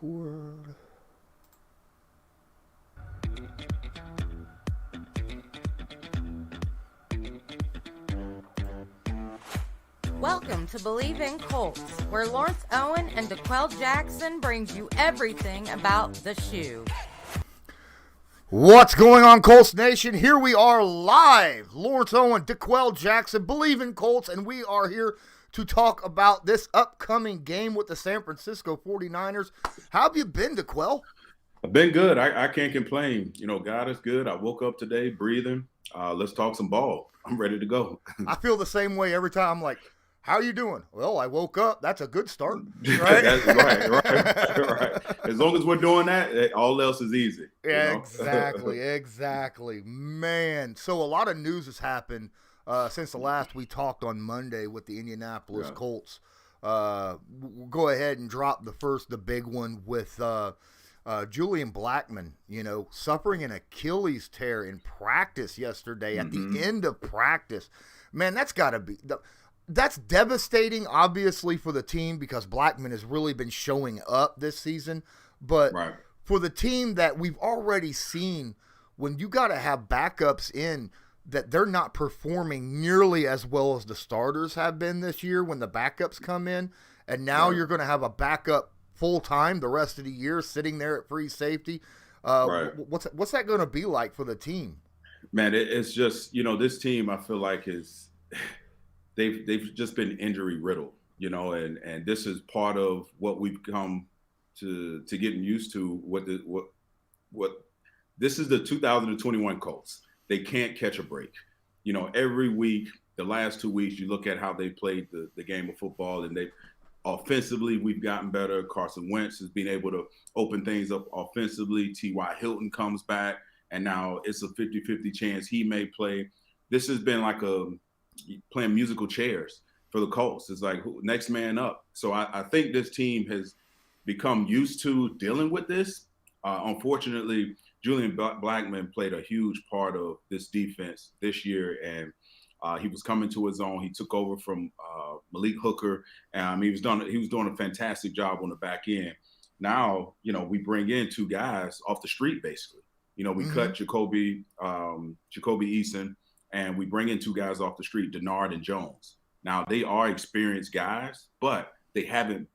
Record. Welcome to Bleav in Colts, where Lawrence Owen and DeQuell Jackson brings you everything about the shoe. What's going on, Colts Nation? Here we are live. Lawrence Owen, DeQuell Jackson, Bleav in Colts, and we are here to talk about this upcoming game with the San Francisco 49ers. How have you been, DeQuell? I've been good. I can't complain. You know, God is good. I woke up today breathing. Let's talk some ball. I'm ready to go. I feel the same way every time. I'm like, how are you doing? Well, I woke up. That's a good start. Right? right. As long as we're doing that, all else is easy. Exactly. Man, so a lot of news has happened since the last we talked on Monday with the Indianapolis Colts. We'll go ahead and drop the big one with Julian Blackmon, suffering an Achilles tear in practice yesterday at the end of practice. Man, that's got to be that's devastating, obviously, for the team because Blackmon has really been showing up this season. But for the team that we've already seen, when you got to have backups in that they're not performing nearly as well as the starters have been this year when the backups come in, and now you're going to have a backup full-time the rest of the year sitting there at free safety. What's that going to be like for the team? Man, it's just, this team I feel like is – they've just been injury riddled, and this is part of what we've come to getting used to. What this is the 2021 Colts. They can't catch a break. Every week, the last 2 weeks, you look at how they played the game of football, and offensively, we've gotten better. Carson Wentz has been able to open things up offensively. T.Y. Hilton comes back, and now it's a 50-50 chance he may play. This has been like playing musical chairs for the Colts. It's like next man up. So I think this team has become used to dealing with this. Unfortunately, Julian Blackmon played a huge part of this defense this year, and he was coming to his own. He took over from Malik Hooker, and he was doing a fantastic job on the back end. Now, we bring in two guys off the street, basically. We cut Jacoby Eason, and we bring in two guys off the street, Denard and Jones. Now, they are experienced guys, but they haven't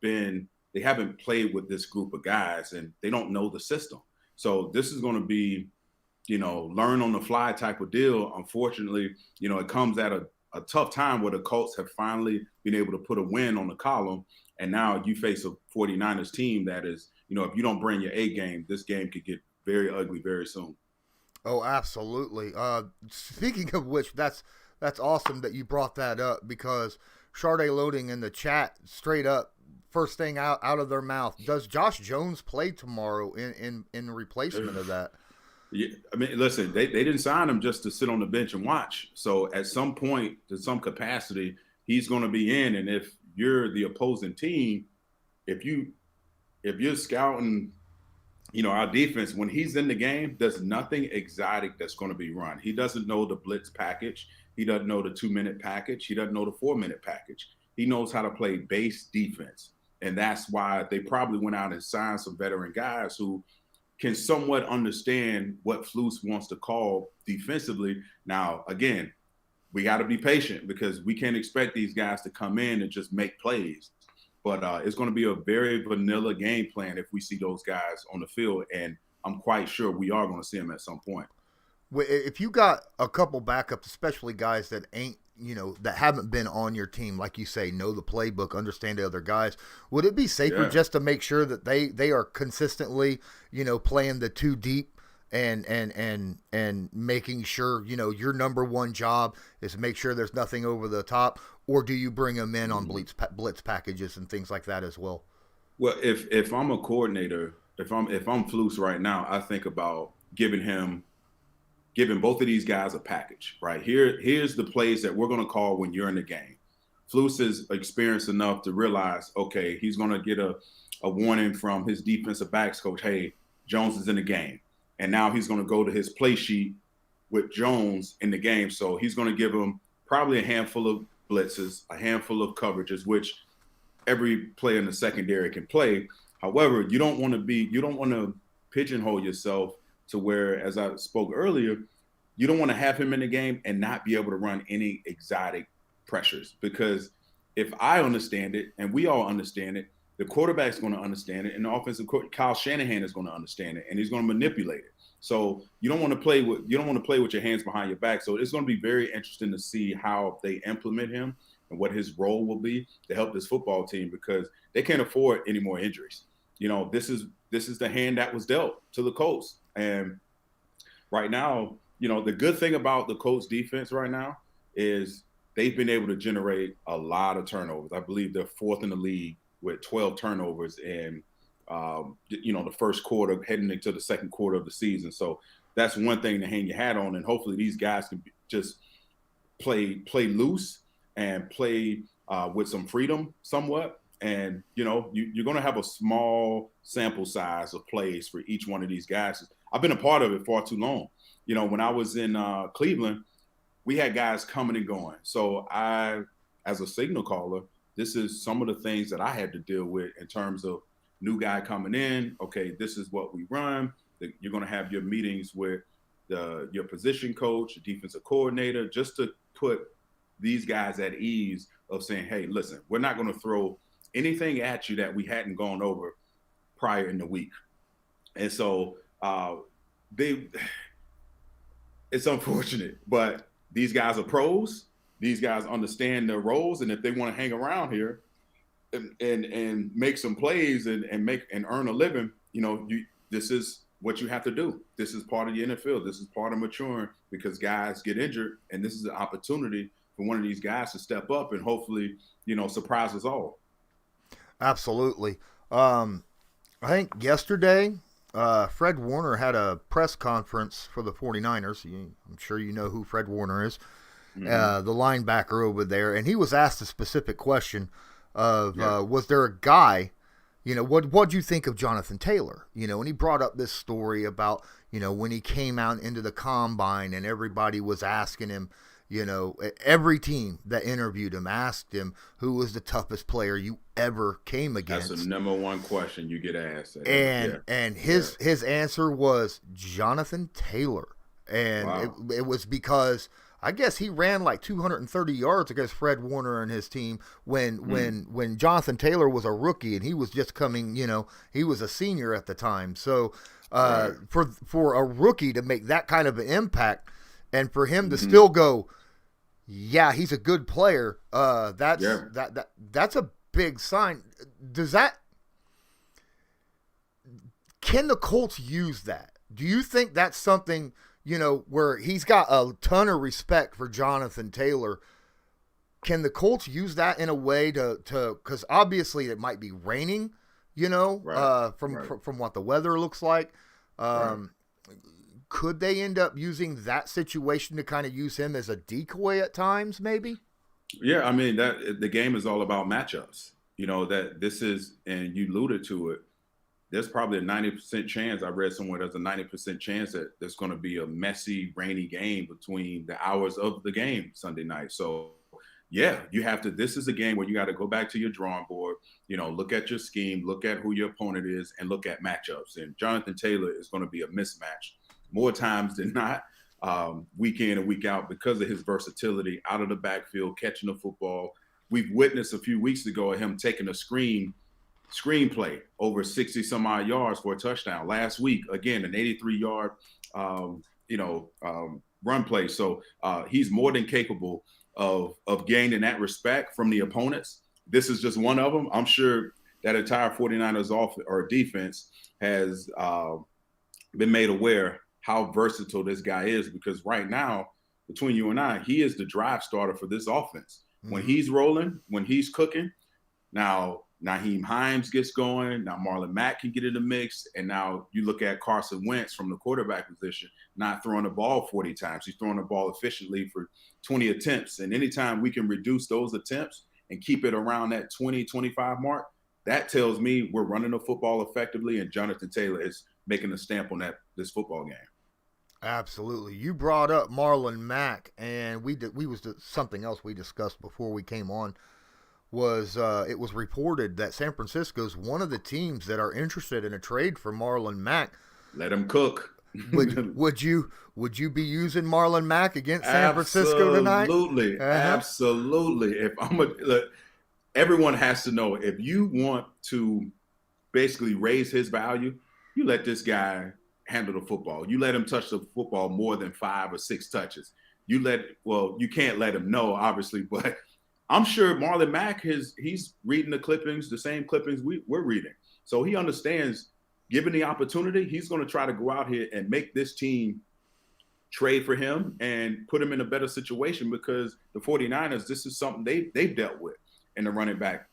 played with this group of guys, and they don't know the system. So this is going to be, learn on the fly type of deal. Unfortunately, it comes at a tough time where the Colts have finally been able to put a win on the column. And now you face a 49ers team that is, if you don't bring your A game, this game could get very ugly very soon. Oh, absolutely. Speaking of which, that's awesome that you brought that up because Sharday Loading in the chat straight up, first thing out of their mouth, does Josh Jones play tomorrow in replacement of that? Yeah, I mean, listen, they didn't sign him just to sit on the bench and watch. So at some point, to some capacity, he's going to be in. And if you're the opposing team, if you're scouting – our defense, when he's in the game, there's nothing exotic that's going to be run. He doesn't know the blitz package. He doesn't know the 2-minute package. He doesn't know the 4-minute package. He knows how to play base defense. And that's why they probably went out and signed some veteran guys who can somewhat understand what Flus wants to call defensively. Now, again, we got to be patient because we can't expect these guys to come in and just make plays. But it's going to be a very vanilla game plan if we see those guys on the field, and I'm quite sure we are going to see them at some point. If you got a couple backups, especially guys that ain't, that haven't been on your team, like you say, know the playbook, understand the other guys, would it be safer just to make sure that they are consistently, playing the two deep and making sure, your number one job is to make sure there's nothing over the top? Or do you bring them in on blitz packages and things like that as well? Well, if I'm a coordinator, if I'm Flus right now, I think about giving both of these guys a package. Right here's the plays that we're going to call when you're in the game. Flus is experienced enough to realize, okay, he's going to get a warning from his defensive backs coach. Hey, Jones is in the game, and now he's going to go to his play sheet with Jones in the game. So he's going to give him probably a handful of blitzes, a handful of coverages, which every player in the secondary can play. However, you don't want to pigeonhole yourself to where, as I spoke earlier, you don't want to have him in the game and not be able to run any exotic pressures. Because if I understand it and we all understand it, the quarterback's going to understand it, and the offensive coach, Kyle Shanahan, is going to understand it, and he's going to manipulate it. So you don't want to play with your hands behind your back. So it's going to be very interesting to see how they implement him and what his role will be to help this football team, because they can't afford any more injuries. This is the hand that was dealt to the Colts. And right now, the good thing about the Colts defense right now is they've been able to generate a lot of turnovers. I Bleav they're fourth in the league with 12 turnovers in, the first quarter heading into the second quarter of the season. So that's one thing to hang your hat on. And hopefully these guys can just play loose and play with some freedom somewhat. And, you're going to have a small sample size of plays for each one of these guys. I've been a part of it far too long. When I was in Cleveland, we had guys coming and going. So I, as a signal caller, this is some of the things that I had to deal with in terms of new guy coming in. Okay, this is what we run. You're going to have your meetings with your position coach, your defensive coordinator, just to put these guys at ease of saying, hey, listen, we're not going to throw anything at you that we hadn't gone over prior in the week. And so it's unfortunate, but these guys are pros. These guys understand their roles, and if they want to hang around here and make some plays and earn a living, this is what you have to do. This is part of the NFL. This is part of maturing, because guys get injured, and this is an opportunity for one of these guys to step up and hopefully, surprise us all. Absolutely. I think yesterday, Fred Warner had a press conference for the 49ers. I'm sure you know who Fred Warner is. The linebacker over there, and he was asked a specific question of was there a guy, what'd you think of Jonathan Taylor? And he brought up this story about, when he came out into the combine and everybody was asking him, every team that interviewed him asked him who was the toughest player you ever came against. That's the number one question you get asked. And his answer was Jonathan Taylor. And wow. it was because I guess he ran like 230 yards against Fred Warner and his team when Jonathan Taylor was a rookie, and he was just coming, he was a senior at the time. So for a rookie to make that kind of an impact, and for him to still go, yeah, he's a good player, that's a big sign. Can the Colts use that? Do you think that's something, where he's got a ton of respect for Jonathan Taylor? Can the Colts use that in a way to because obviously it might be raining, from what the weather looks like. Could they end up using that situation to kind of use him as a decoy at times, maybe? Yeah, I mean, that the game is all about matchups. That this is, and you alluded to it, there's probably a 90% chance, I read somewhere there's a 90% chance that there's going to be a messy, rainy game between the hours of the game Sunday night. So, yeah, you have to – this is a game where you got to go back to your drawing board, look at your scheme, look at who your opponent is, and look at matchups. And Jonathan Taylor is going to be a mismatch more times than not, week in and week out, because of his versatility out of the backfield, catching the football. We've witnessed a few weeks ago him taking a screenplay over 60 some odd yards for a touchdown. Last week, again, an 83-yard, run play. So he's more than capable of gaining that respect from the opponents. This is just one of them. I'm sure that entire 49ers defense has been made aware how versatile this guy is, because right now, between you and I, he is the drive starter for this offense. When he's rolling, when he's cooking, now Nyheim Hines gets going. Now Marlon Mack can get in the mix. And now you look at Carson Wentz from the quarterback position, not throwing the ball 40 times. He's throwing the ball efficiently for 20 attempts. And anytime we can reduce those attempts and keep it around that 20, 25 mark, that tells me we're running the football effectively, and Jonathan Taylor is making a stamp on this football game. Absolutely. You brought up Marlon Mack, and something else we discussed before we came on was it was reported that San Francisco's one of the teams that are interested in a trade for Marlon Mack. Let him cook. Would you be using Marlon Mack against San Francisco tonight? Absolutely, absolutely. If look, everyone has to know, if you want to basically raise his value, you let this guy handle the football. You let him touch the football more than 5 or 6 touches. You can't let him know, obviously, but I'm sure Marlon Mack he's reading the clippings, the same clippings we're reading. So he understands, given the opportunity, he's going to try to go out here and make this team trade for him and put him in a better situation, because the 49ers, this is something they've dealt with in the running back,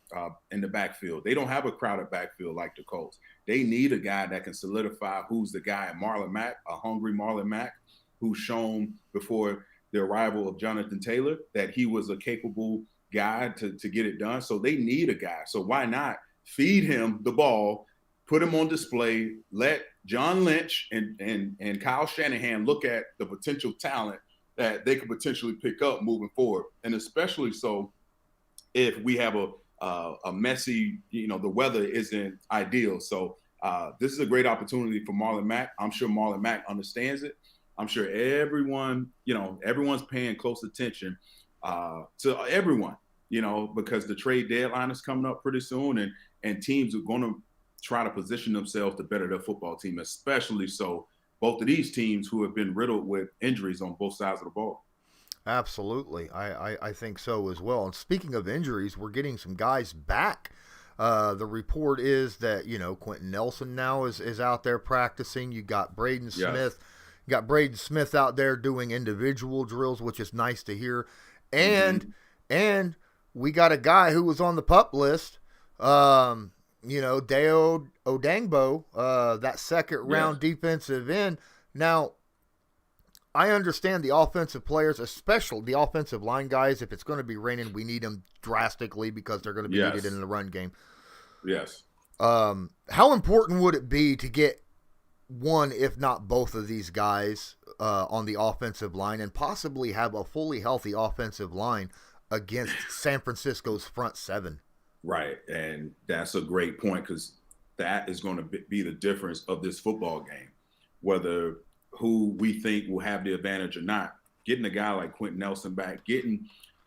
in the backfield. They don't have a crowded backfield like the Colts. They need a guy that can solidify who's the guy. Marlon Mack, a hungry Marlon Mack, who's shown before the arrival of Jonathan Taylor that he was a capable guy to get it done. So they need a guy. So why not feed him the ball, put him on display, let John Lynch and Kyle Shanahan look at the potential talent that they could potentially pick up moving forward. And especially so if we have a messy, the weather isn't ideal. So this is a great opportunity for Marlon Mack. I'm sure Marlon Mack understands it. I'm sure everyone's paying close attention to everyone, because the trade deadline is coming up pretty soon, and teams are going to try to position themselves to better their football team, especially so both of these teams who have been riddled with injuries on both sides of the ball. Absolutely. I think so as well. And speaking of injuries, we're getting some guys back. The report is that, Quentin Nelson now is out there practicing. You got Braden Smith. You got Braden Smith out there doing individual drills, which is nice to hear. And we got a guy who was on the PUP list, Deo Odangbo, that second round defensive end. Now, I understand the offensive players, especially the offensive line guys. If it's going to be raining, we need them drastically because they're going to be needed in the run game. Yes. How important would it be to get one, if not both of these guys on the offensive line, and possibly have a fully healthy offensive line against San Francisco's front seven? Right, and that's a great point, because that is going to be the difference of this football game, whether who we think will have the advantage or not. Getting a guy like Quentin Nelson back, getting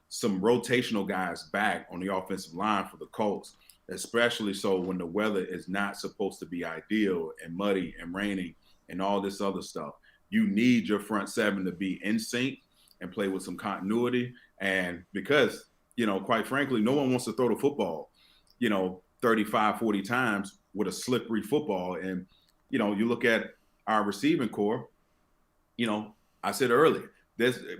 some rotational guys back on the offensive line for the Colts, especially so when the weather is not supposed to be ideal and muddy and raining and all this other stuff. You need your front seven to be in sync and play with some continuity. And because, quite frankly, no one wants to throw the football, 35, 40 times with a slippery football. And, you look at our receiving core, I said earlier,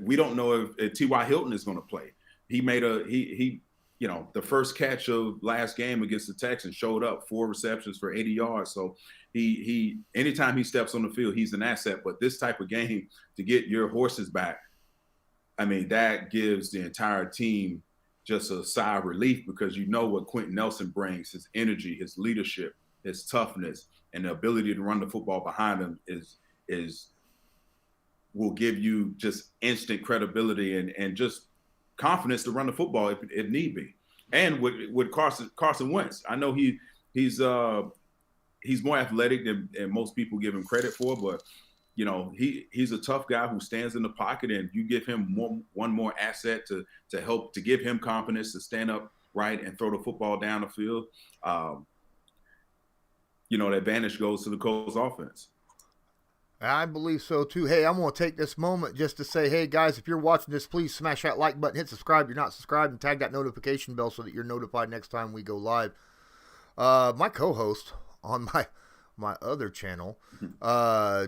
we don't know if T.Y. Hilton is going to play. He made the first catch of last game against the Texans, showed up 4 receptions for 80 yards. So he anytime he steps on the field, he's an asset. But this type of game, to get your horses back, that gives the entire team just a sigh of relief, because what Quentin Nelson brings, his energy, his leadership, his toughness, and the ability to run the football behind him will give you just instant credibility and just confidence to run the football if need be. And with Carson Wentz, I know he's more athletic than most people give him credit for, but he's a tough guy who stands in the pocket, and you give him one more asset to help to give him confidence to stand up right and throw the football down the field. The advantage goes to the Colts offense. I believe so too. Hey, I'm going to take this moment just to say, hey guys, if you're watching this, please smash that like button, hit subscribe if you're not subscribed, and tag that notification bell so that you're notified next time we go live. My co-host on my other channel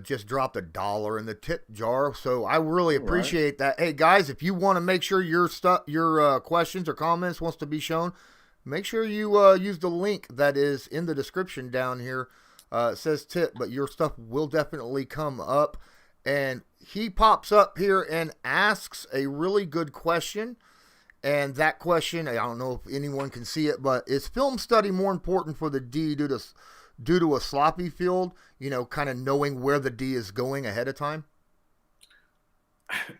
just dropped $1 in the tip jar, so I really appreciate that. Hey guys, if you want to make sure your questions or comments wants to be shown, make sure you use the link that is in the description down here. It says tip, but your stuff will definitely come up. And he pops up here and asks a really good question. And that question, I don't know if anyone can see it, but is film study more important for the D due to a sloppy field, kind of knowing where the D is going ahead of time?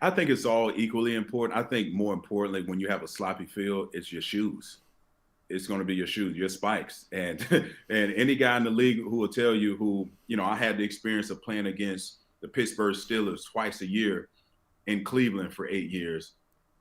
I think it's all equally important. I think more importantly, when you have a sloppy field, it's your shoes. it's going to be your shoes, your spikes. And and any guy in the league who will tell you who, I had the experience of playing against the Pittsburgh Steelers twice a year in Cleveland for 8 years.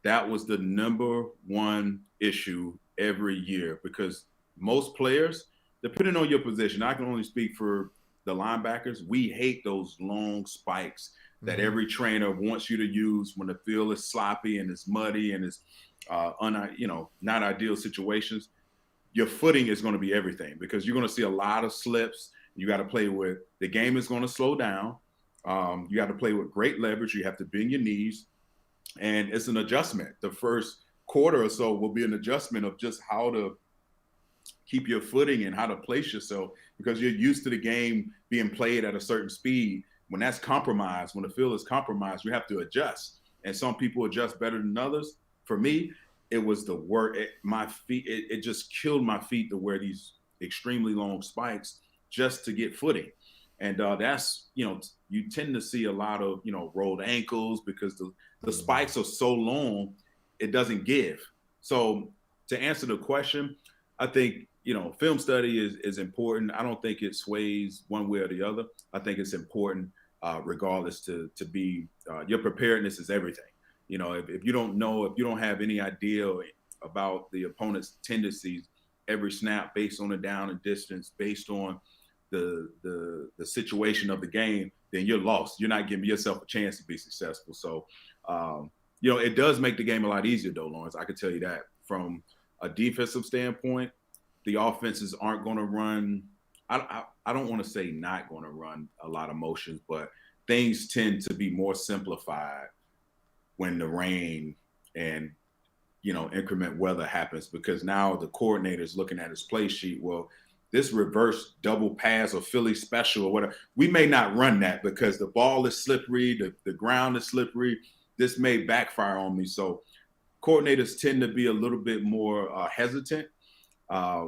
That was the number one issue every year, because most players, depending on your position, I can only speak for the linebackers, we hate those long spikes that every trainer wants you to use when the field is sloppy and it's muddy and it's not ideal situations. Your footing is going to be everything, because you're going to see a lot of slips. You got to play with, the game is going to slow down. You got to play with great leverage. You have to bend your knees, and it's an adjustment. The first quarter or so will be an adjustment of just how to keep your footing and how to place yourself, because you're used to the game being played at a certain speed. When that's compromised, when the field is compromised, you have to adjust. And some people adjust better than others. For me, it was the work. My feet, it just killed my feet to wear these extremely long spikes just to get footing. And that's, you tend to see a lot of, rolled ankles, because the spikes are so long, it doesn't give. So to answer the question, I think, film study is important. I don't think it sways one way or the other. I think it's important regardless to be, your preparedness is everything. If you don't know, if you don't have any idea about the opponent's tendencies every snap, based on the down and distance, based on the situation of the game, then you're lost. You're not giving yourself a chance to be successful. So, it does make the game a lot easier, though, Lawrence. I can tell you that. From a defensive standpoint, the offenses aren't going to run. I don't want to say not going to run a lot of motions, but things tend to be more simplified when the rain and, inclement weather happens, because now the coordinator's looking at his play sheet. Well, this reverse double pass or Philly special or whatever, we may not run that because the ball is slippery, the ground is slippery. This may backfire on me. So coordinators tend to be a little bit more hesitant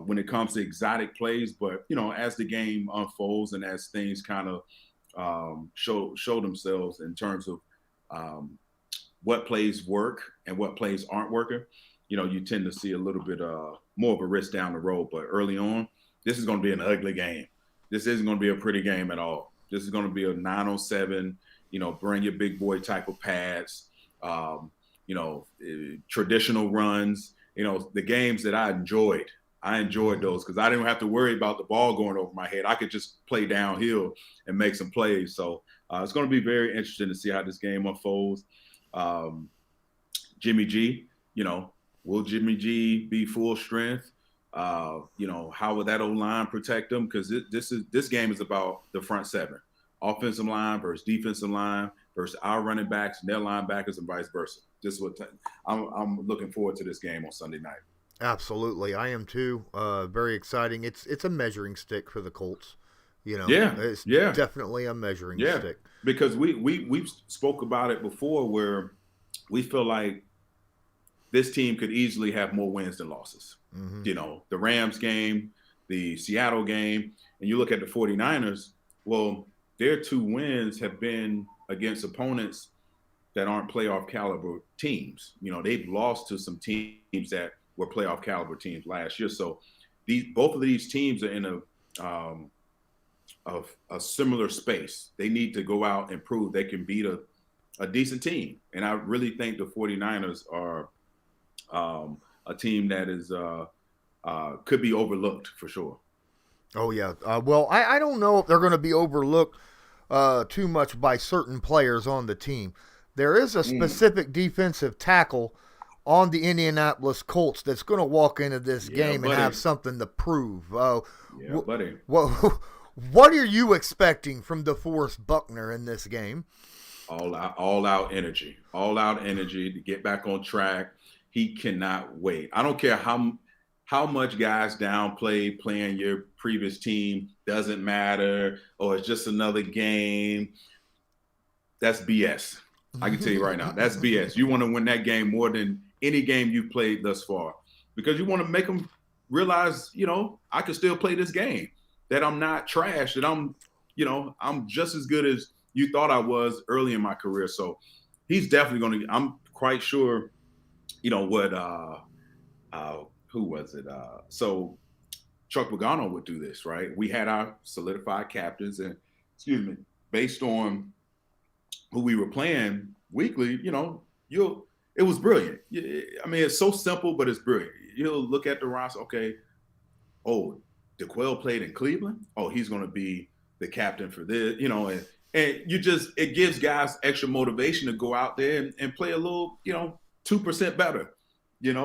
when it comes to exotic plays. But, as the game unfolds and as things kind of show themselves in terms of what plays work and what plays aren't working, you tend to see a little bit more of a risk down the road. But early on, this is going to be an ugly game. This isn't going to be a pretty game at all. This is going to be a 9-on-7, bring your big boy type of pads, traditional runs, the games that I enjoyed those, because I didn't have to worry about the ball going over my head. I could just play downhill and make some plays. So it's going to be very interesting to see how this game unfolds. Jimmy G, will Jimmy G be full strength? How will that O-line protect them? Because this game is about the front seven, offensive line versus defensive line versus our running backs and their linebackers, and vice versa. I'm looking forward to this game on Sunday night. Absolutely, I am too. Very exciting. It's a measuring stick for the Colts. It's definitely a measuring stick. Because we spoke about it before, where we feel like this team could easily have more wins than losses. The Rams game, the Seattle game, and you look at the 49ers, well, their 2 wins have been against opponents that aren't playoff caliber teams. They've lost to some teams that were playoff caliber teams last year. So both of these teams are in a similar space. They need to go out and prove they can beat a decent team. And I really think the 49ers are a team that is could be overlooked for sure. Oh, yeah. Well, I don't know if they're going to be overlooked too much by certain players on the team. There is a specific defensive tackle on the Indianapolis Colts that's going to walk into this game and have something to prove. Buddy. What are you expecting from DeForest Buckner in this game? All out energy to get back on track. He cannot wait. I don't care how much guys downplay playing your previous team, doesn't matter, or it's just another game. That's BS. I can tell you right now, that's BS. You want to win that game more than any game you've played thus far, because you want to make them realize, I can still play this game, that I'm not trash, that I'm just as good as you thought I was early in my career. So he's definitely going to, I'm quite sure, what who was it? So Chuck Pagano would do this, right? We had our solidified captains, and based on who we were playing weekly, it was brilliant. I mean, it's so simple, but it's brilliant. You'll look at the roster. Okay, DeQuell played in Cleveland. Oh, he's going to be the captain for this, and it gives guys extra motivation to go out there and play a little, 2% better,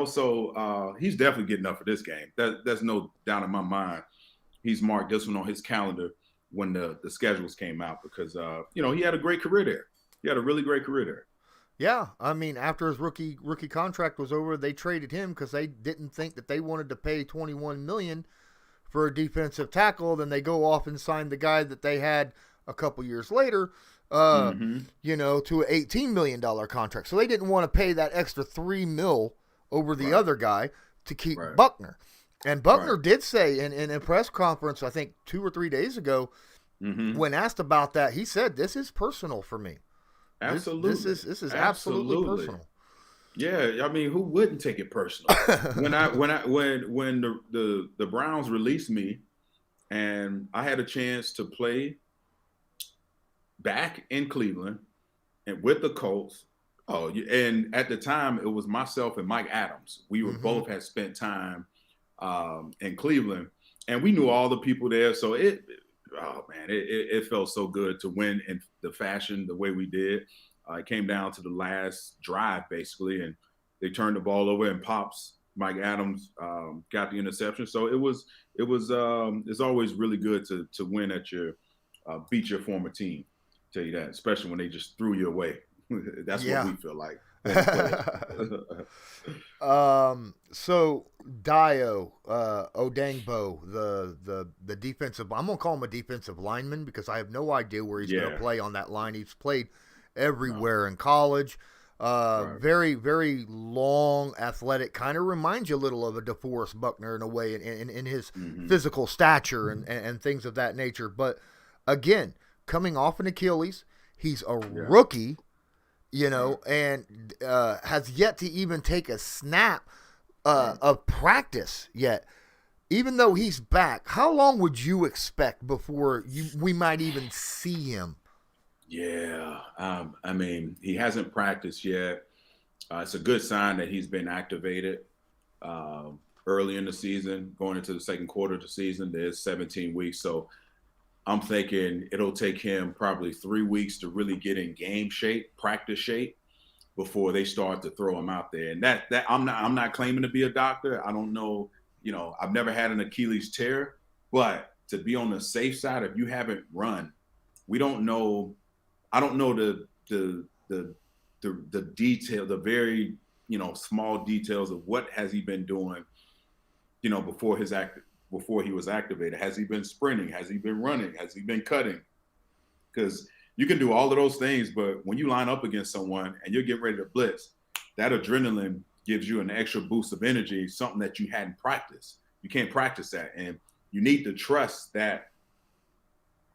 So he's definitely getting up for this game. There's no doubt in my mind. He's marked this one on his calendar when the schedules came out because, he had a great career there. He had a really great career there. Yeah, I mean, after his rookie contract was over, they traded him because they didn't think that they wanted to pay $21 million for a defensive tackle. Then they go off and sign the guy that they had a couple years later, to an $18 million contract. So they didn't want to pay that extra $3 million over the other guy to keep Buckner. And Buckner did say in a press conference, I think 2 or 3 days ago, when asked about that, he said, "This is personal for me. Absolutely, this is absolutely personal." Yeah, I mean, who wouldn't take it personal? when the Browns released me, and I had a chance to play back in Cleveland and with the Colts. And at the time it was myself and Mike Adams. We were both had spent time in Cleveland, and we knew all the people there. So it felt so good to win in the fashion the way we did. It came down to the last drive basically, and they turned the ball over, and Mike Adams got the interception. So it's always really good to win at your beat your former team. Tell you that, especially when they just threw you away. That's what we feel like. So Dio Odangbo, the defensive, I'm gonna call him a defensive lineman because I have no idea where he's gonna play on that line. He's played everywhere in college. Very, very long, athletic, kind of reminds you a little of a DeForest Buckner in a way in his physical stature and things of that nature. But again, coming off an Achilles, he's a rookie, and has yet to even take a snap of practice yet. Even though he's back, how long would you expect before we might even see him? Yeah, I mean, he hasn't practiced yet. It's a good sign that he's been activated early in the season, going into the second quarter of the season. There's 17 weeks, so I'm thinking it'll take him probably 3 weeks to really get in game shape, practice shape, before they start to throw him out there. And that I'm not claiming to be a doctor. I don't know, I've never had an Achilles tear, but to be on the safe side, if you haven't run, we don't know. I don't know the detail, the very small details of what has he been doing, before he was activated. Has he been sprinting? Has he been running? Has he been cutting? Because you can do all of those things, but when you line up against someone and you're getting ready to blitz, that adrenaline gives you an extra boost of energy, something that you hadn't practiced. You can't practice that, and you need to trust that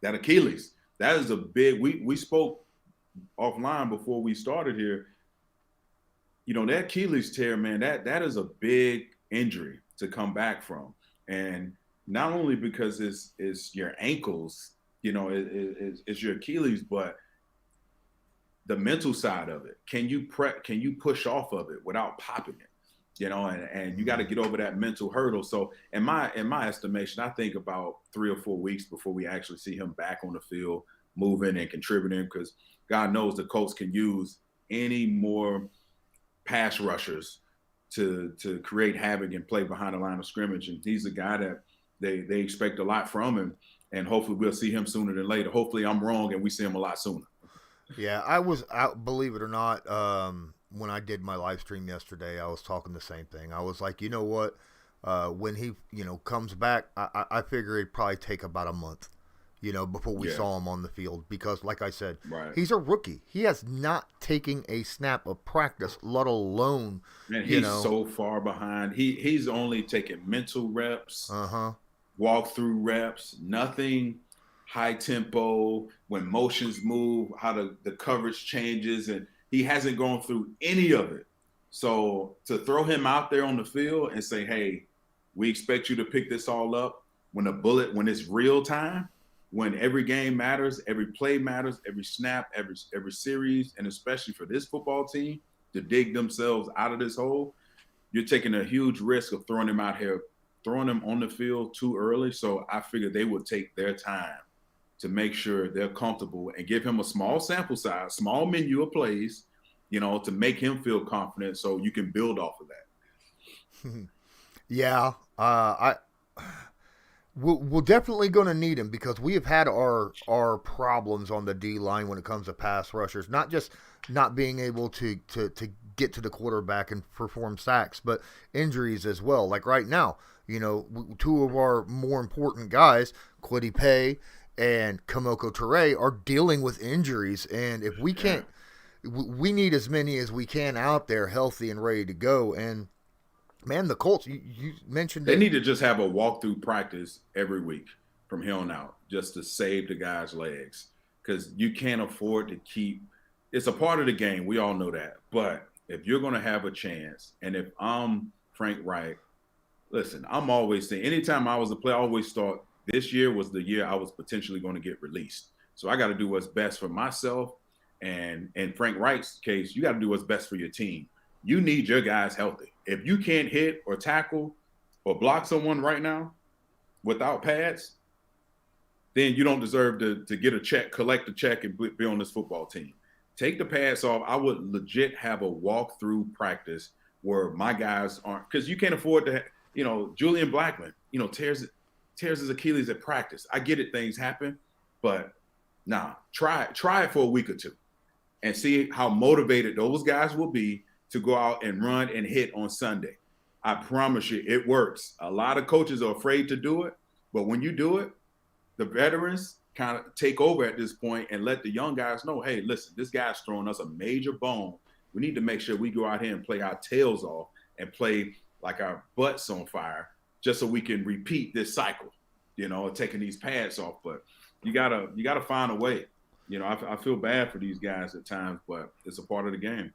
Achilles. That is a big. We spoke offline before we started here. That Achilles tear, man, that is a big injury to come back from, and not only because it's your ankles, it's your Achilles, but the mental side of it. Can you push off of it without popping it? And you got to get over that mental hurdle. So in my estimation, I think about 3 or 4 weeks before we actually see him back on the field, moving and contributing, because God knows the Colts can use any more pass rushers to create havoc and play behind the line of scrimmage. And he's a guy that they expect a lot from him, and hopefully we'll see him sooner than later. Hopefully I'm wrong and we see him a lot sooner. Yeah, I was out, believe it or not, when I did my live stream yesterday, I was talking the same thing. I was like, you know what? When he, comes back, I figure it'd probably take about a month, before we saw him on the field. Because, like I said, he's a rookie. He has not taken a snap of practice, let alone, and he's so far behind. He's only taking mental reps, walk-through reps, nothing high tempo, when motions move, how the coverage changes, and he hasn't gone through any of it. So to throw him out there on the field and say, hey, we expect you to pick this all up when it's real time, when every game matters, every play matters, every snap, every series, and especially for this football team to dig themselves out of this hole, you're taking a huge risk of throwing them out here, throwing them on the field too early. So I figured they would take their time to make sure they're comfortable and give him a small sample size, small menu of plays, to make him feel confident so you can build off of that. Yeah. We're definitely going to need him because we have had our problems on the D-line when it comes to pass rushers, not just not being able to get to the quarterback and perform sacks, but injuries as well. Like right now, two of our more important guys, Kwity Paye and Kamoko Toure, are dealing with injuries. And if we can't, we need as many as we can out there healthy and ready to go. And man, the Colts, you mentioned they need to just have a walkthrough practice every week from here on out just to save the guys' legs, because you can't afford to keep – it's a part of the game. We all know that. But if you're going to have a chance, and if I'm Frank Reich, listen, I'm always saying anytime I was a player, I always thought this year was the year I was potentially going to get released. So I got to do what's best for myself. And in Frank Reich's case, you got to do what's best for your team. You need your guys healthy. If you can't hit or tackle or block someone right now without pads, then you don't deserve to get a check, collect a check, and be on this football team. Take the pads off. I would legit have a walkthrough practice where my guys aren't, because you can't afford to, Julian Blackman, tears his Achilles at practice. I get it, things happen, but try it for a week or two and see how motivated those guys will be to go out and run and hit on Sunday. I promise you, it works. A lot of coaches are afraid to do it, but when you do it, the veterans kind of take over at this point and let the young guys know, hey, listen, this guy's throwing us a major bone. We need to make sure we go out here and play our tails off and play like our butts on fire just so we can repeat this cycle, taking these pads off. But you gotta find a way. I feel bad for these guys at times, but it's a part of the game.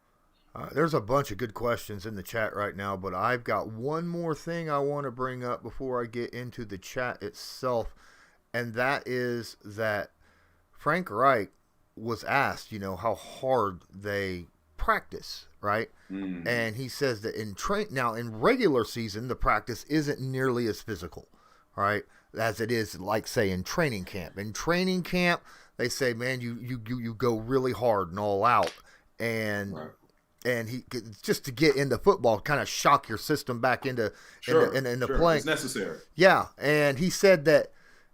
There's a bunch of good questions in the chat right now, but I've got one more thing I want to bring up before I get into the chat itself, and that is that Frank Reich was asked, how hard they practice, right? Mm. And he says that in regular season, the practice isn't nearly as physical, right, as it is, like, say, in training camp. In training camp, they say, man, you go really hard and all out, and right. And he just to get into football, kind of shock your system back into playing. It's necessary. Yeah, and he said that,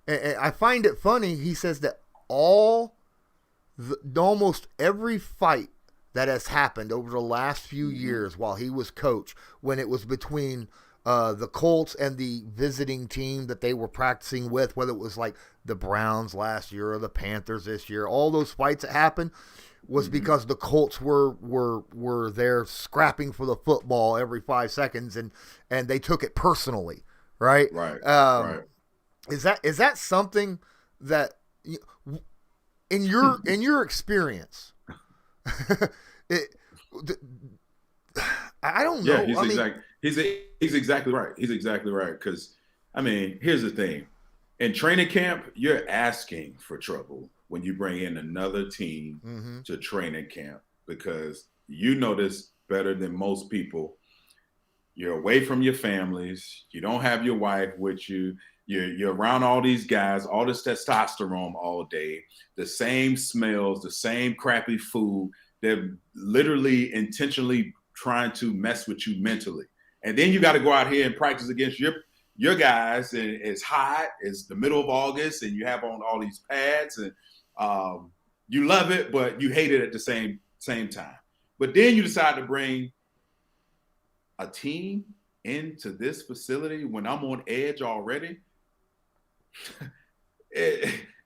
and I find it funny. He says that almost every fight that has happened over the last few years while he was coach, when it was between the Colts and the visiting team that they were practicing with, whether it was like the Browns last year or the Panthers this year, all those fights that happened was because the Colts were there scrapping for the football every 5 seconds, and they took it personally, right? Right. Right. Is that something that in your experience, I don't know. Yeah, he's exactly right. He's exactly right. Because here's the thing: in training camp, you're asking for trouble when you bring in another team to training camp, because you know this better than most people. You're away from your families. You don't have your wife with you. You're around all these guys, all this testosterone all day, the same smells, the same crappy food. They're literally intentionally trying to mess with you mentally. And then you got to go out here and practice against your guys, and it's hot. It's the middle of August, and you have on all these pads, and you love it, but you hate it at the same time. But then you decide to bring a team into this facility when I'm on edge already.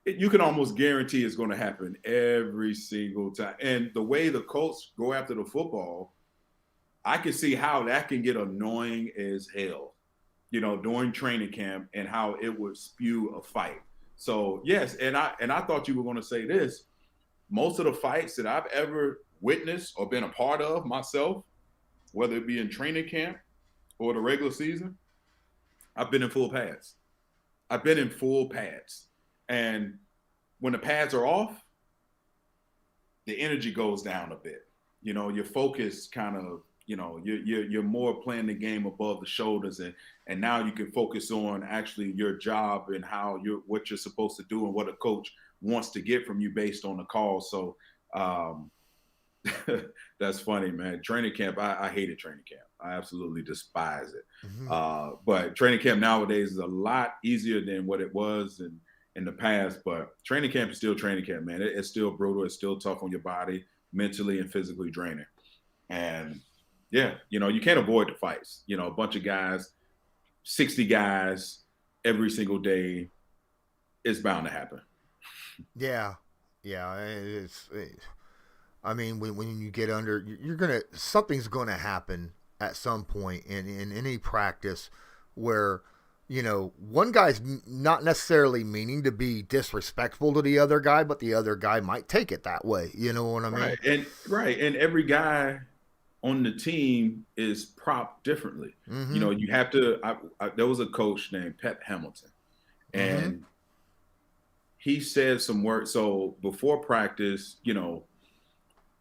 You can almost guarantee it's going to happen every single time. And the way the Colts go after the football, I can see how that can get annoying as hell, during training camp, and how it would spew a fight. So yes, and I thought you were going to say this. Most of the fights that I've ever witnessed or been a part of myself whether it be in training camp or the regular season, I've been in full pads. And when the pads are off, the energy goes down a bit. Your focus kind of, you're more playing the game above the shoulders, and now you can focus on actually your job and what you're supposed to do and what a coach wants to get from you based on the call. So that's funny, man. Training camp, I hated training camp. I absolutely despise it. Mm-hmm. But training camp nowadays is a lot easier than what it was in the past. But training camp is still training camp, man. It's still brutal. It's still tough on your body, mentally and physically draining. And yeah, you can't avoid the fights. A bunch of guys, 60 guys every single day, it's bound to happen. Yeah. I mean, when you get under, something's going to happen at some point in any practice where, one guy's not necessarily meaning to be disrespectful to the other guy, but the other guy might take it that way. You know what I mean? Right. And every guy on the team is propped differently. Mm-hmm. You have to, there was a coach named Pep Hamilton, and he said some words. So before practice,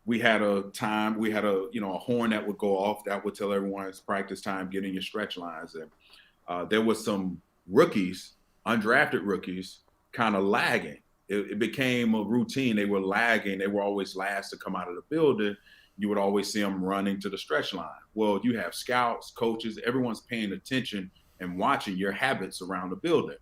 we had a time, a horn that would go off that would tell everyone it's practice time, get in your stretch lines. And there was some rookies, undrafted rookies, kind of lagging. It became a routine. They were lagging. They were always last to come out of the building. You would always see them running to the stretch line. Well, you have scouts, coaches, everyone's paying attention and watching your habits around the building.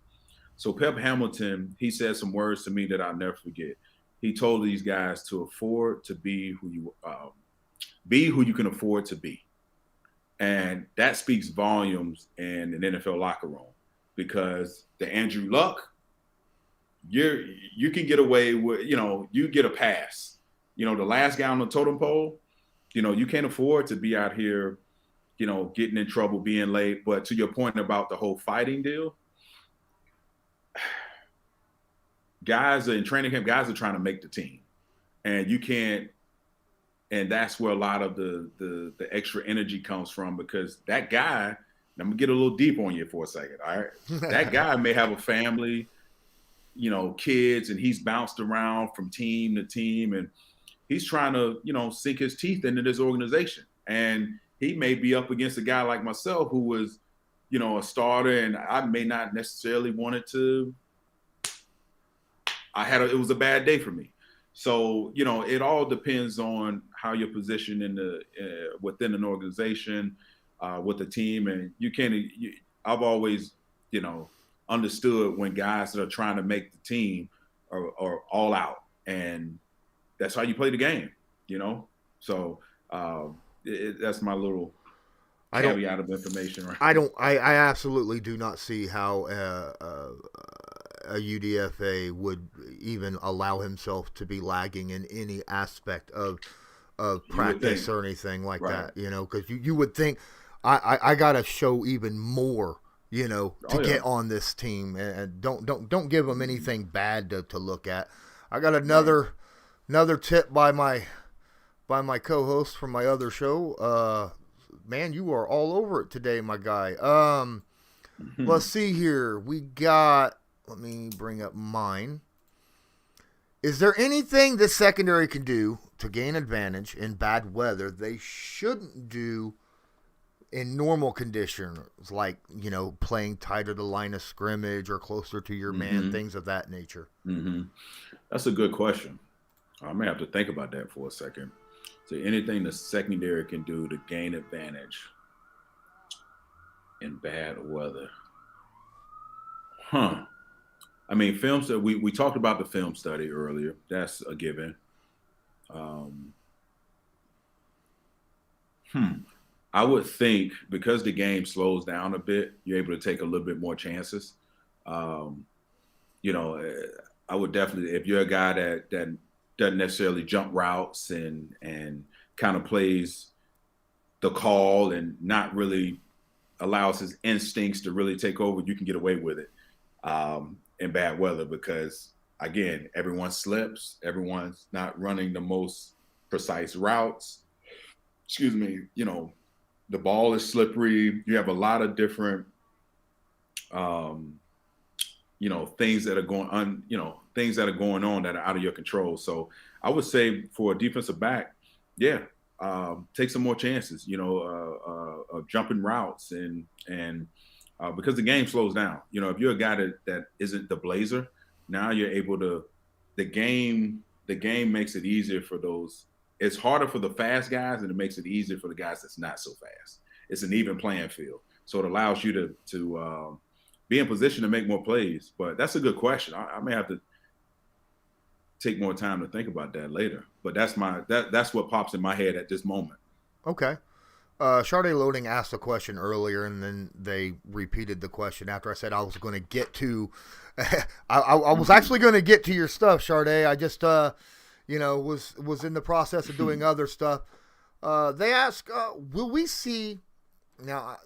So Pep Hamilton, he said some words to me that I'll never forget. He told these guys to afford to be who you can afford to be. And that speaks volumes in an NFL locker room, because the Andrew Luck, you can get away with, you get a pass. The last guy on the totem pole, you can't afford to be out here, getting in trouble, being late. But to your point about the whole fighting deal, guys in training camp, guys are trying to make the team, and you can't. And that's where a lot of the extra energy comes from, because that guy, I'm gonna get a little deep on you for a second. All right. That guy may have a family, kids, and he's bounced around from team to team, and he's trying to, sink his teeth into this organization. And he may be up against a guy like myself who was, a starter, and I may not necessarily want it to. It was a bad day for me. So, it all depends on how you're positioned within an organization, with the team. And I've always, understood when guys that are trying to make the team are all out, and that's how you play the game, So that's my little caveat of information. Right? I absolutely do not see how a UDFA would even allow himself to be lagging in any aspect of practice or anything like that, because you would think I got to show even more, to get on this team, and don't give them anything bad to look at. I got another tip by my co-host from my other show. Man, you are all over it today, my guy. Let's see here. Let me bring up mine. Is there anything the secondary can do to gain advantage in bad weather they shouldn't do in normal conditions, like, playing tighter to the line of scrimmage or closer to your man, things of that nature? That's a good question. I may have to think about that for a second. So anything the secondary can do to gain advantage in bad weather? I mean, film study, we talked about the film study earlier. That's a given. I would think because the game slows down a bit, you're able to take a little bit more chances. I would definitely, if you're a guy that doesn't necessarily jump routes and kind of plays the call and not really allows his instincts to really take over, you can get away with it in bad weather, because again, everyone slips, everyone's not running the most precise routes. the ball is slippery. You have a lot of different, things that are going on, things that are going on that are out of your control. So I would say for a defensive back, take some more chances, jumping routes and because the game slows down. If you're a guy that isn't the blazer, now you're able to, the game makes it easier for those. It's harder for the fast guys and it makes it easier for the guys that's not so fast. It's an even playing field. So it allows you to be in position to make more plays. But that's a good question. I may have to take more time to think about that later. But that's what pops in my head at this moment. Okay. Sharday Loading asked a question earlier, and then they repeated the question after I said I was going to get to. I was actually going to get to your stuff, Sharday. I just, was in the process of doing other stuff. They ask, will we see? Now,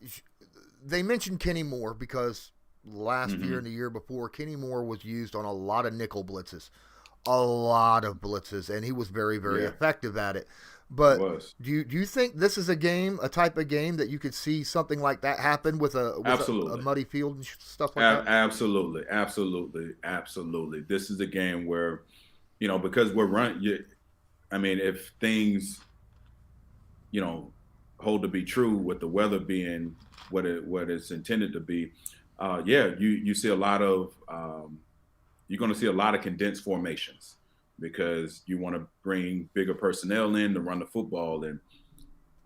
they mentioned Kenny Moore because last year and the year before, Kenny Moore was used on a lot of nickel blitzes, and he was very, very effective at it. But do you think this is a type of game that you could see something like that happen with a muddy field and stuff like that? Absolutely. This is a game where, because we're running. If things, hold to be true with the weather being what it's intended to be, you see a lot of you're going to see a lot of condensed formations. Because you want to bring bigger personnel in to run the football. And,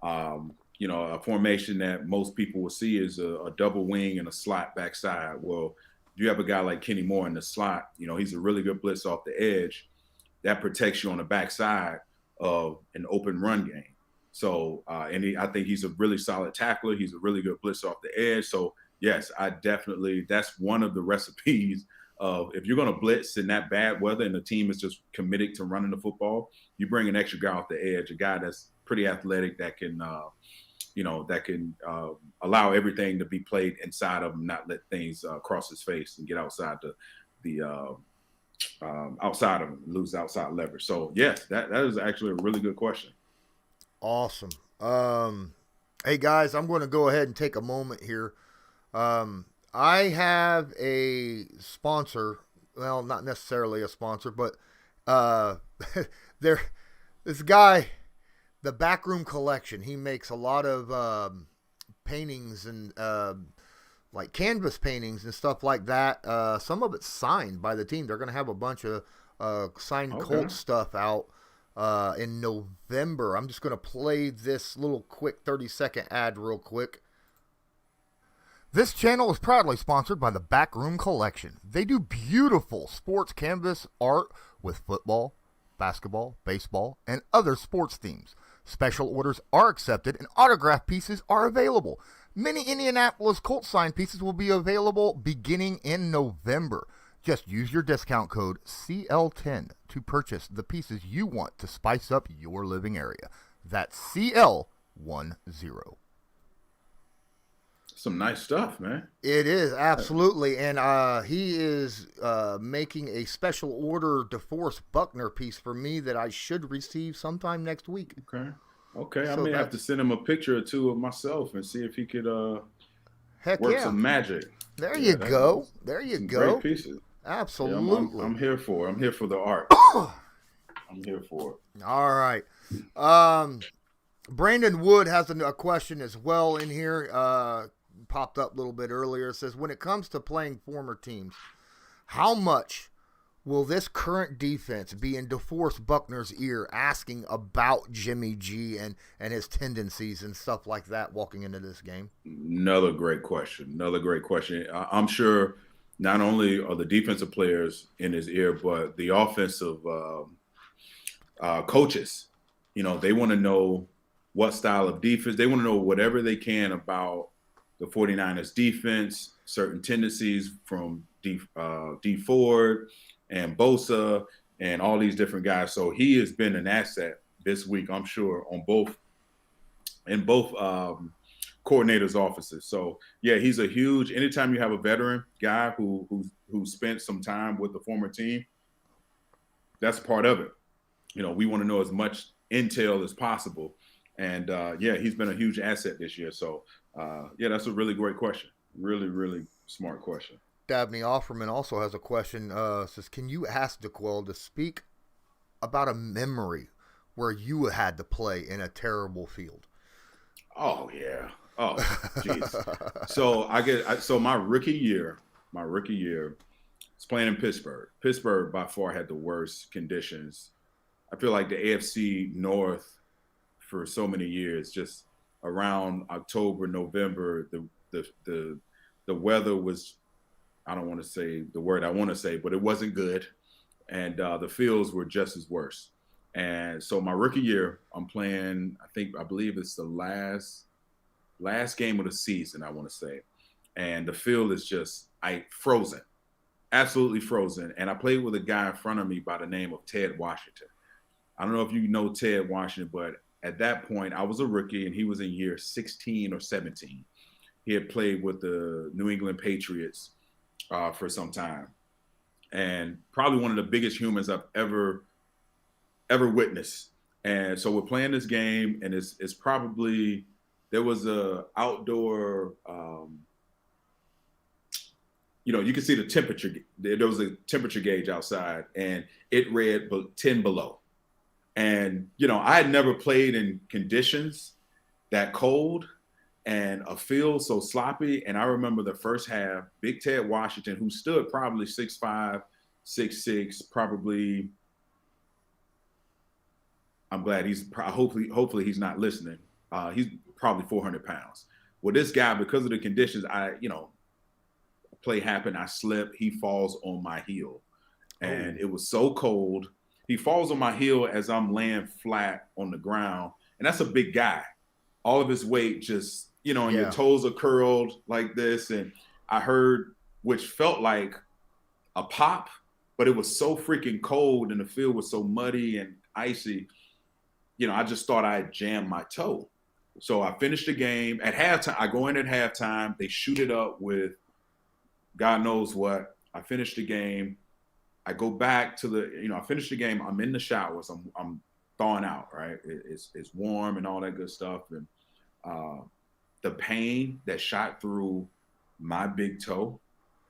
a formation that most people will see is a double wing and a slot backside. Well, you have a guy like Kenny Moore in the slot, he's a really good blitz off the edge. That protects you on the backside of an open run game. So, I think he's a really solid tackler. He's a really good blitz off the edge. So, yes, that's one of the recipes of if you're going to blitz in that bad weather and the team is just committed to running the football, you bring an extra guy off the edge, a guy that's pretty athletic that can, allow everything to be played inside of him, not let things cross his face and get outside the outside of him, lose outside leverage. So yes, that is actually a really good question. Awesome. Hey guys, I'm going to go ahead and take a moment here. I have a sponsor. Well, not necessarily a sponsor, but this guy, the Backroom Collection. He makes a lot of paintings and like canvas paintings and stuff like that. Some of it's signed by the team. They're going to have a bunch of signed Colts stuff out in November. I'm just going to play this little quick 30-second ad real quick. This channel is proudly sponsored by the Backroom Collection. They do beautiful sports canvas art with football, basketball, baseball, and other sports themes. Special orders are accepted and autograph pieces are available. Many Indianapolis Colts signed pieces will be available beginning in November. Just use your discount code CL10 to purchase the pieces you want to spice up your living area. That's CL10. Some nice stuff, man. It is, absolutely. And he is making a special order DeForest Buckner piece for me that I should receive sometime next week. Okay. So I may have to send him a picture or two of myself and see if he could work some magic. There you go. Great pieces. Absolutely. Yeah, I'm here for it. I'm here for the art. I'm here for it. All right. Brandon Wood has a question as well in here. Popped up a little bit earlier. It says, when it comes to playing former teams, how much will this current defense be in DeForest Buckner's ear asking about Jimmy G and his tendencies and stuff like that walking into this game? Another great question. I'm sure not only are the defensive players in his ear, but the offensive coaches, they want to know what style of defense. They want to know whatever they can about the 49ers defense, certain tendencies from D Ford and Bosa and all these different guys. So he has been an asset this week, I'm sure, in both coordinators' offices. So yeah, he's a huge. Anytime you have a veteran guy who spent some time with the former team, that's part of it. We want to know as much intel as possible. And yeah, he's been a huge asset this year. So yeah, that's a really great question. Really, really smart question. Dabney Offerman also has a question. Says, can you ask DeQuell to speak about a memory where you had to play in a terrible field? Oh yeah. Oh jeez. So my rookie year, was playing in Pittsburgh. Pittsburgh by far had the worst conditions. I feel like the AFC North for so many years, just around October, November, the weather was, I don't want to say the word I want to say, but it wasn't good. And the fields were just as worse. And so my rookie year, I'm playing, I believe it's the last game of the season, I want to say. And the field is just frozen, absolutely frozen. And I played with a guy in front of me by the name of Ted Washington. I don't know if you know Ted Washington, but at that point, I was a rookie and he was in year 16 or 17. He had played with the New England Patriots for some time. And probably one of the biggest humans I've ever witnessed. And so we're playing this game, and it's probably, there was a outdoor, you can see the temperature. There was a temperature gauge outside, and it read 10 below. And, I had never played in conditions that cold and a field so sloppy. And I remember the first half, Big Ted Washington, who stood probably 6'5", 6'6", probably, I'm glad hopefully he's not listening. He's probably 400 pounds. Well, this guy, because of the conditions, play happened, I slip, he falls on my heel. And it was so cold. He falls on my heel as I'm laying flat on the ground. And that's a big guy. All of his weight just, and your toes are curled like this. And I heard, which felt like a pop, but it was so freaking cold and the field was so muddy and icy. I just thought I had jammed my toe. So I finished the game. At halftime, I go in at halftime. They shoot it up with God knows what. I finished the game. I go back to I finished the game. I'm in the showers. I'm thawing out, right? It's warm and all that good stuff. And the pain that shot through my big toe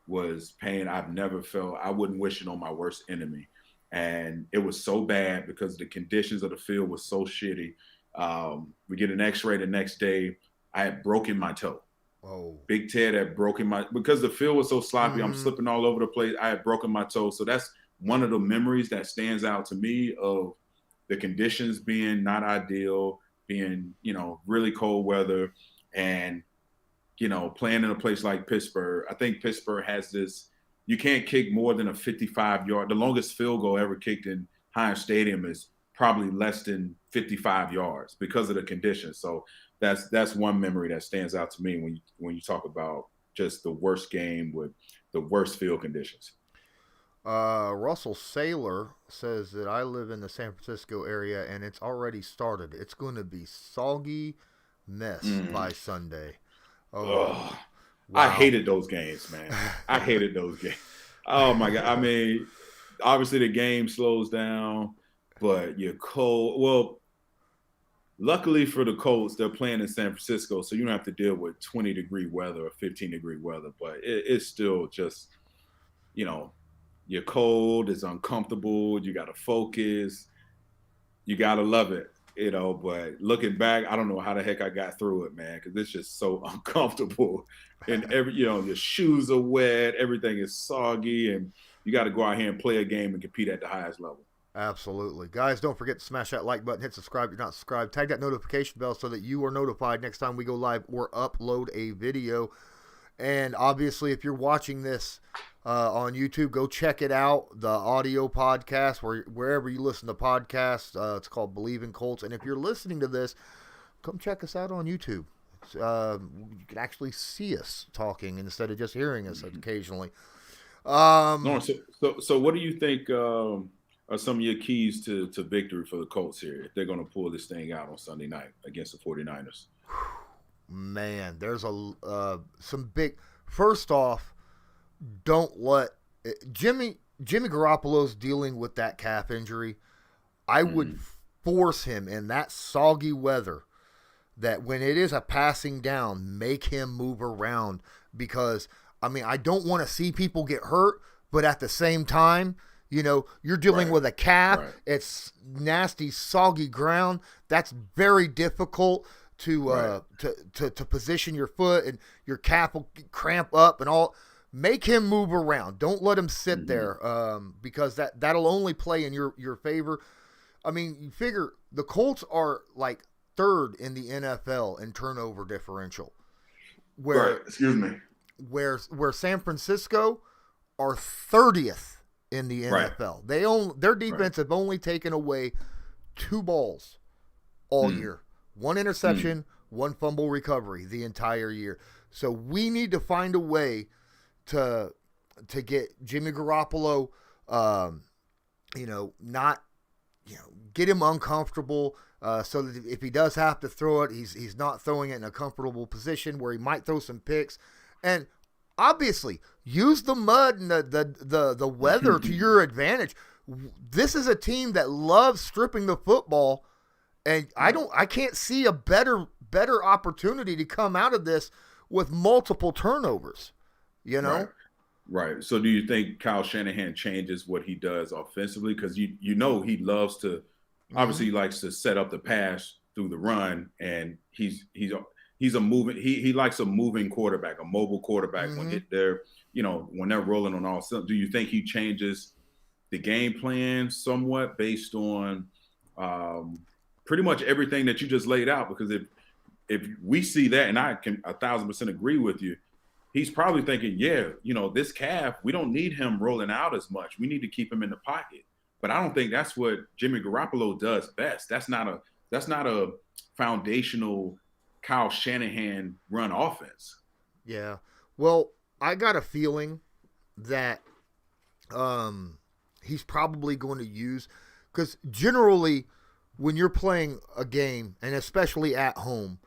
was pain I've never felt. I wouldn't wish it on my worst enemy. And it was so bad because the conditions of the field was so shitty. We get an x-ray the next day. I had broken my toe. Oh. Big Ted had broken because the field was so sloppy, I'm slipping all over the place. I had broken my toe. So that's one of the memories that stands out to me of the conditions being not ideal, being, really cold weather and, playing in a place like Pittsburgh. I think Pittsburgh has this, you can't kick more than a 55-yard. The longest field goal ever kicked in Heinz Stadium is probably less than 55 yards because of the conditions. So that's one memory that stands out to me when you talk about just the worst game with the worst field conditions. Russell Saylor says that I live in the San Francisco area and it's already started. It's going to be soggy mess by Sunday. Oh, wow. I hated those games, man. I hated those games. Oh my God. I mean, obviously the game slows down, but you're cold. Well, luckily for the Colts, they're playing in San Francisco, so you don't have to deal with 20-degree weather or 15-degree weather. But it's still just, you're cold, it's uncomfortable, you got to focus, you got to love it, But looking back, I don't know how the heck I got through it, man, because it's just so uncomfortable. And your shoes are wet, everything is soggy, and you got to go out here and play a game and compete at the highest level. Absolutely. Guys, don't forget to smash that like button, hit subscribe if you're not subscribed, tag that notification bell so that you are notified next time we go live or upload a video. And obviously, if you're watching this on YouTube, go check it out, the audio podcast, wherever you listen to podcasts. It's called Bleav in Colts. And if you're listening to this, come check us out on YouTube. You can actually see us talking instead of just hearing us occasionally. So what do you think are some of your keys to victory for the Colts here if they're going to pull this thing out on Sunday night against the 49ers? Man, there's some big. First off, don't let Jimmy Garoppolo's dealing with that calf injury. I would force him in that soggy weather that when it is a passing down, make him move around, because I don't want to see people get hurt, but at the same time, you're dealing with a calf. Right. It's nasty, soggy ground. That's very difficult to position your foot, and your calf will cramp up and all. Make him move around. Don't let him sit there, because that'll only play in your favor. You figure the Colts are like third in the NFL in turnover differential. Where San Francisco are 30th in the NFL. Right. Their defense have only taken away 2 balls all year. 1 interception, 1 fumble recovery the entire year. So we need to find a way to get Jimmy Garoppolo, get him uncomfortable, so that if he does have to throw it, he's not throwing it in a comfortable position where he might throw some picks. And obviously, use the mud and the weather to your advantage. This is a team that loves stripping the football, and I can't see a better opportunity to come out of this with multiple turnovers. Right. So do you think Kyle Shanahan changes what he does offensively? Because he loves to, obviously he likes to set up the pass through the run, and he's a moving, he likes a moving quarterback, a mobile quarterback when when they're rolling on all cylinders. Do you think he changes the game plan somewhat based on pretty much everything that you just laid out? Because if we see that, and I can 1,000% agree with you, he's probably thinking, this calf, we don't need him rolling out as much. We need to keep him in the pocket. But I don't think that's what Jimmy Garoppolo does best. That's not a foundational Kyle Shanahan run offense. Yeah. Well, I got a feeling that he's probably going to use, because generally when you're playing a game, and especially at home,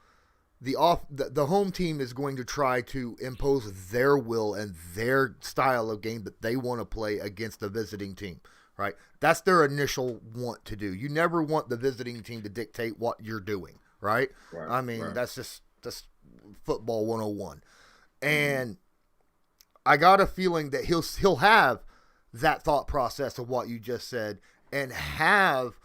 the home team is going to try to impose their will and their style of game that they want to play against the visiting team, right? That's their initial want to do. You never want the visiting team to dictate what you're doing, right? That's just football 101. And I got a feeling that he'll have that thought process of what you just said, and have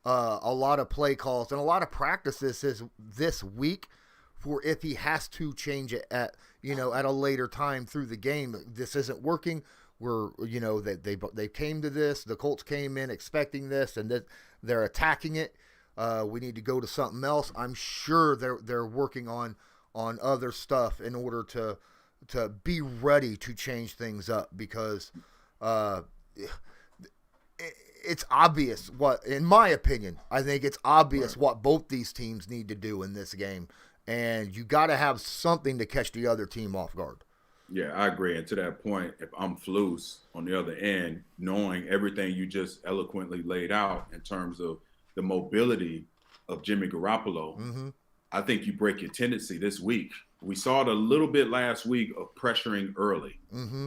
a lot of play calls and a lot of practices this week for if he has to change it at a later time through the game. This isn't working. They came to this. The Colts came in expecting this, and they're attacking it. We need to go to something else. I'm sure they're working on other stuff in order to be ready to change things up, because it's obvious in my opinion, I think it's obvious what both these teams need to do in this game. And you got to have something to catch the other team off guard. Yeah, I agree. And to that point, if I'm Flus on the other end, knowing everything you just eloquently laid out in terms of the mobility of Jimmy Garoppolo, I think you break your tendency this week. We saw it a little bit last week of pressuring early,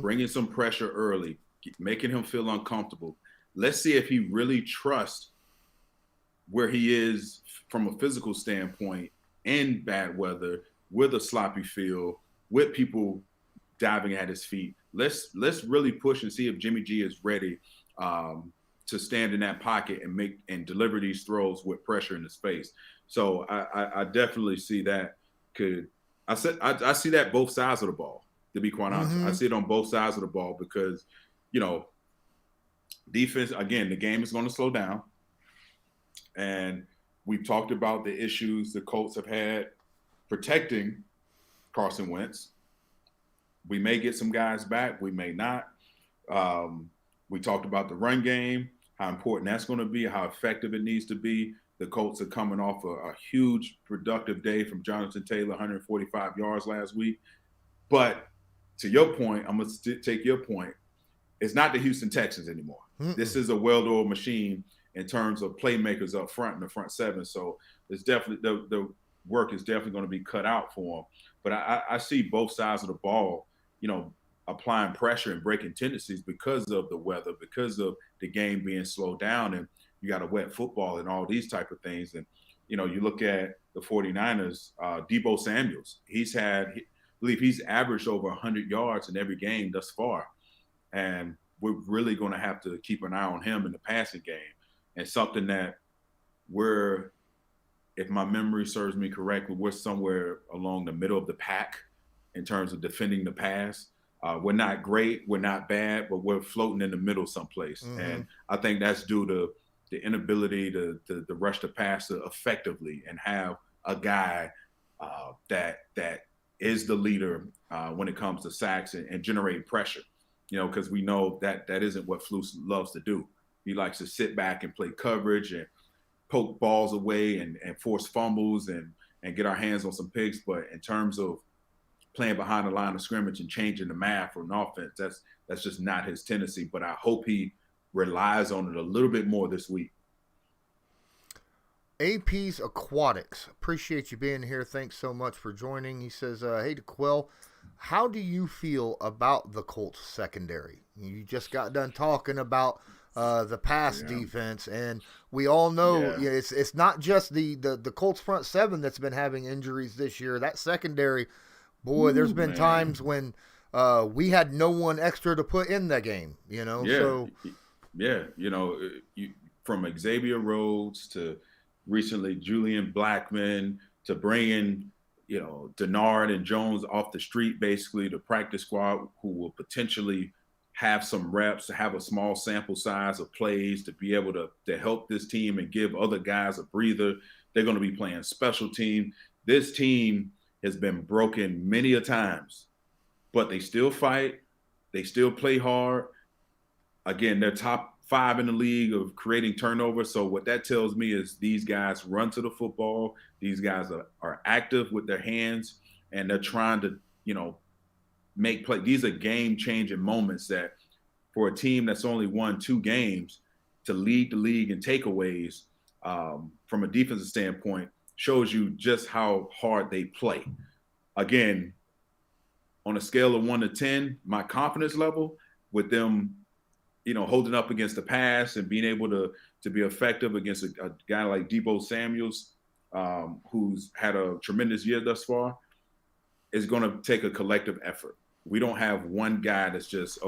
bringing some pressure early, making him feel uncomfortable. Let's see if he really trusts where he is from a physical standpoint in bad weather, with a sloppy field, with people diving at his feet. Let's really push and see if Jimmy G is ready to stand in that pocket and make and deliver these throws with pressure in the space. So I definitely see that. I see that both sides of the ball, to be quite honest. I see it on both sides of the ball, because defense, again, the game is going to slow down, and we've talked about the issues the Colts have had protecting Carson Wentz. We may get some guys back. We may not. We talked about the run game, how important that's going to be, how effective it needs to be. The Colts are coming off a huge productive day from Jonathan Taylor, 145 yards last week. But to your point, I'm going to take your point. It's not the Houston Texans anymore. This is a well-oiled machine in terms of playmakers up front in the front seven. So it's definitely the work is definitely going to be cut out for them. But I see both sides of the ball, applying pressure and breaking tendencies because of the weather, because of the game being slowed down, and you got a wet football and all these type of things. And, you look at the 49ers, Deebo Samuels, Bleav he's averaged over 100 yards in every game thus far. And we're really going to have to keep an eye on him in the passing game. And something that if my memory serves me correctly, we're somewhere along the middle of the pack in terms of defending the pass. We're not great, we're not bad, but we're floating in the middle someplace. Mm-hmm. And I think that's due to the inability to rush the passer effectively and have a guy that is the leader when it comes to sacks and generating pressure. Because we know that isn't what Flus loves to do. He likes to sit back and play coverage and poke balls away and force fumbles and get our hands on some picks. But in terms of playing behind the line of scrimmage and changing the math for an offense, that's just not his tendency. But I hope he relies on it a little bit more this week. AP's Aquatics. Appreciate you being here. Thanks so much for joining. He says, hey, DeQuell, how do you feel about the Colts secondary? You just got done talking about the pass defense, and we all know it's not just the Colts front seven that's been having injuries this year. That secondary, boy, there's been times when we had no one extra to put in that game, So from Xavier Rhodes to recently Julian Blackmon to bringing Denard and Jones off the street, basically the practice squad, who will potentially have some reps, to have a small sample size of plays to be able to help this team and give other guys a breather. They're going to be playing special team. This team has been broken many a times, but they still fight. They still play hard. Again, they're top 5 in the league of creating turnovers. So what that tells me is these guys run to the football. These guys are active with their hands, and they're trying to, make play. These are game-changing moments that for a team that's only won 2 games to lead the league in takeaways from a defensive standpoint shows you just how hard they play. Again, on a scale of 1 to 10, my confidence level with them, holding up against the pass and being able to be effective against a guy like Deebo Samuels, who's had a tremendous year thus far, is going to take a collective effort. We don't have one guy that's just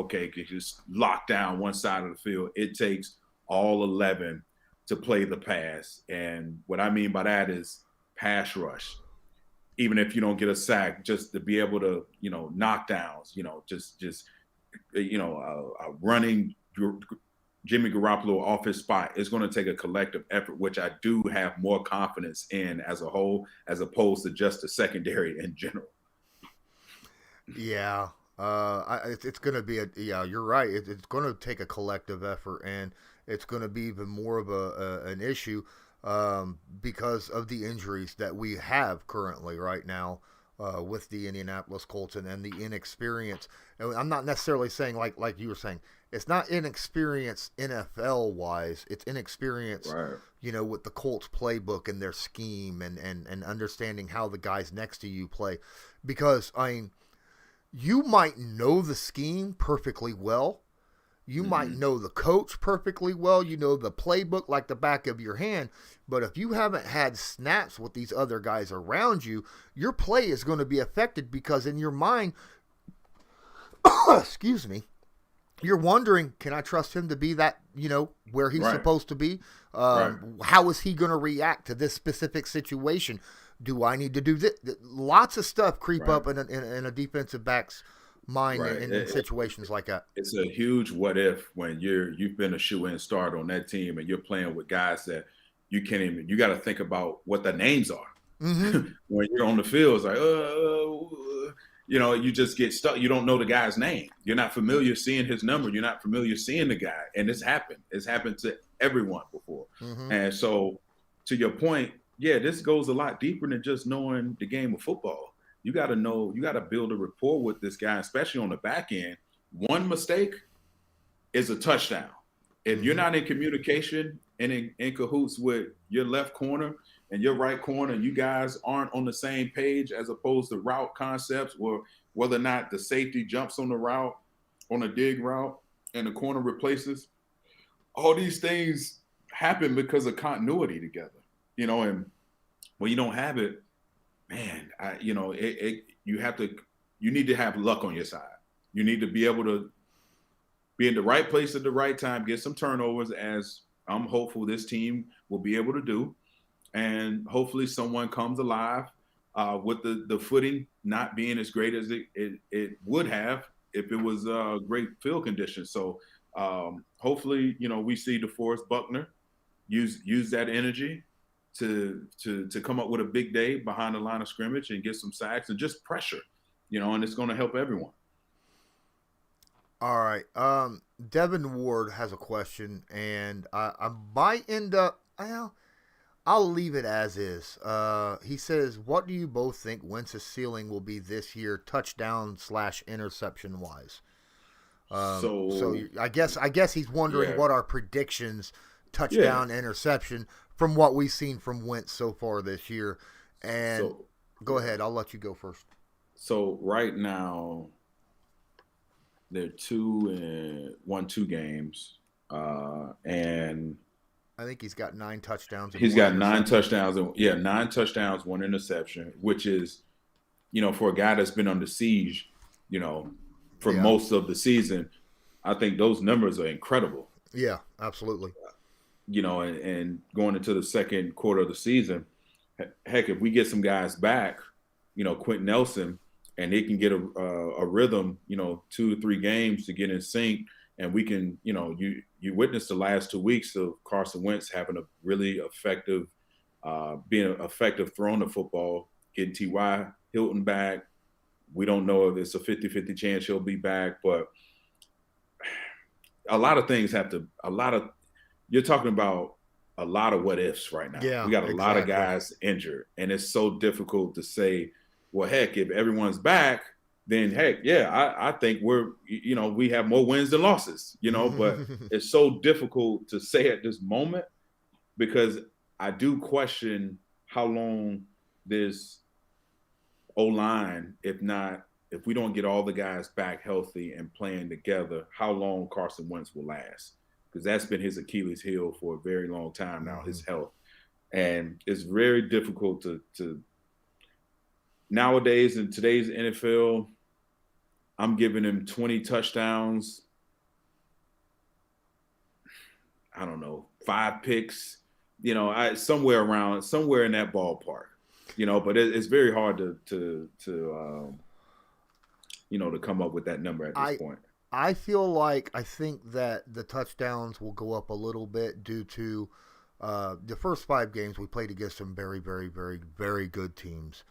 lock down one side of the field. It takes all 11 to play the pass. And what I mean by that is pass rush. Even if you don't get a sack, just to be able to, knockdowns, running Jimmy Garoppolo off his spot. It's going to take a collective effort, which I do have more confidence in as a whole, as opposed to just the secondary in general. Yeah, it's going to be you're right. It's going to take a collective effort, and it's going to be even more of an issue because of the injuries that we have currently right now with the Indianapolis Colts and the inexperience. And I'm not necessarily saying like you were saying, it's not inexperience NFL-wise. It's inexperience, right, with the Colts playbook and their scheme and understanding how the guys next to you play. Because, you might know the scheme perfectly well. You might know the coach perfectly well. You know the playbook like the back of your hand. But if you haven't had snaps with these other guys around you, your play is going to be affected because in your mind, excuse me, you're wondering, can I trust him to be that, where he's supposed to be? How is he going to react to this specific situation? Do I need to do this? Lots of stuff creep up in a defensive back's mind in situations like that. It's a huge what if when you've been a shoe-in start on that team and you're playing with guys that you got to think about what the names are. Mm-hmm. When you're on the field, it's like, you just get stuck. You don't know the guy's name. You're not familiar seeing his number. You're not familiar seeing the guy. And it's happened. It's happened to everyone before. Mm-hmm. And so to your point, this goes a lot deeper than just knowing the game of football. You got to know, you got to build a rapport with this guy, especially on the back end. One mistake is a touchdown. If you're not in communication and in cahoots with your left corner and your right corner, you guys aren't on the same page as opposed to route concepts or whether or not the safety jumps on the route, on a dig route, and the corner replaces. All these things happen because of continuity together. And when you don't have it, man, you need to have luck on your side. You need to be able to be in the right place at the right time, get some turnovers, as I'm hopeful this team will be able to do. And hopefully someone comes alive with the footing not being as great as it would have if it was great field conditions. So hopefully, we see DeForest Buckner use that energy to come up with a big day behind the line of scrimmage and get some sacks and just pressure, and it's going to help everyone. All right. Devin Ward has a question, and I might end up, I'll leave it as is. He says, what do you both think Wentz's ceiling will be this year, touchdown/interception wise? So I guess he's wondering what our predictions, touchdown, interception, from what we've seen from Wentz so far this year. And go ahead. I'll let you go first. So right now, they're 2 games, and I think he's got 9 touchdowns. He's got 9 touchdowns, 9 touchdowns, 1 interception, which is, for a guy that's been under siege, for most of the season, I think those numbers are incredible. Yeah, absolutely. And going into the second quarter of the season, heck, if we get some guys back, Quentin Nelson, and they can get a rhythm, 2 or 3 games to get in sync, and we can, you witnessed the last 2 weeks of Carson Wentz having a really effective, being effective throwing the football, getting T.Y. Hilton back. We don't know if it's a 50-50 chance he'll be back, but a lot of things you're talking about a lot of what ifs right now. Yeah, we got a lot of guys injured, and it's so difficult to say, well, heck, if everyone's back, then heck, I think we have more wins than losses, but it's so difficult to say at this moment, because I do question how long this O-line, if we don't get all the guys back healthy and playing together, how long Carson Wentz will last, because that's been his Achilles heel for a very long time now, his health. And it's very difficult to nowadays in today's NFL. I'm giving him 20 touchdowns. I don't know, 5 picks, somewhere in that ballpark, but it's very hard to come up with that number at this point. I think that the touchdowns will go up a little bit due to the first 5 games we played against some very, very, very, very good teams.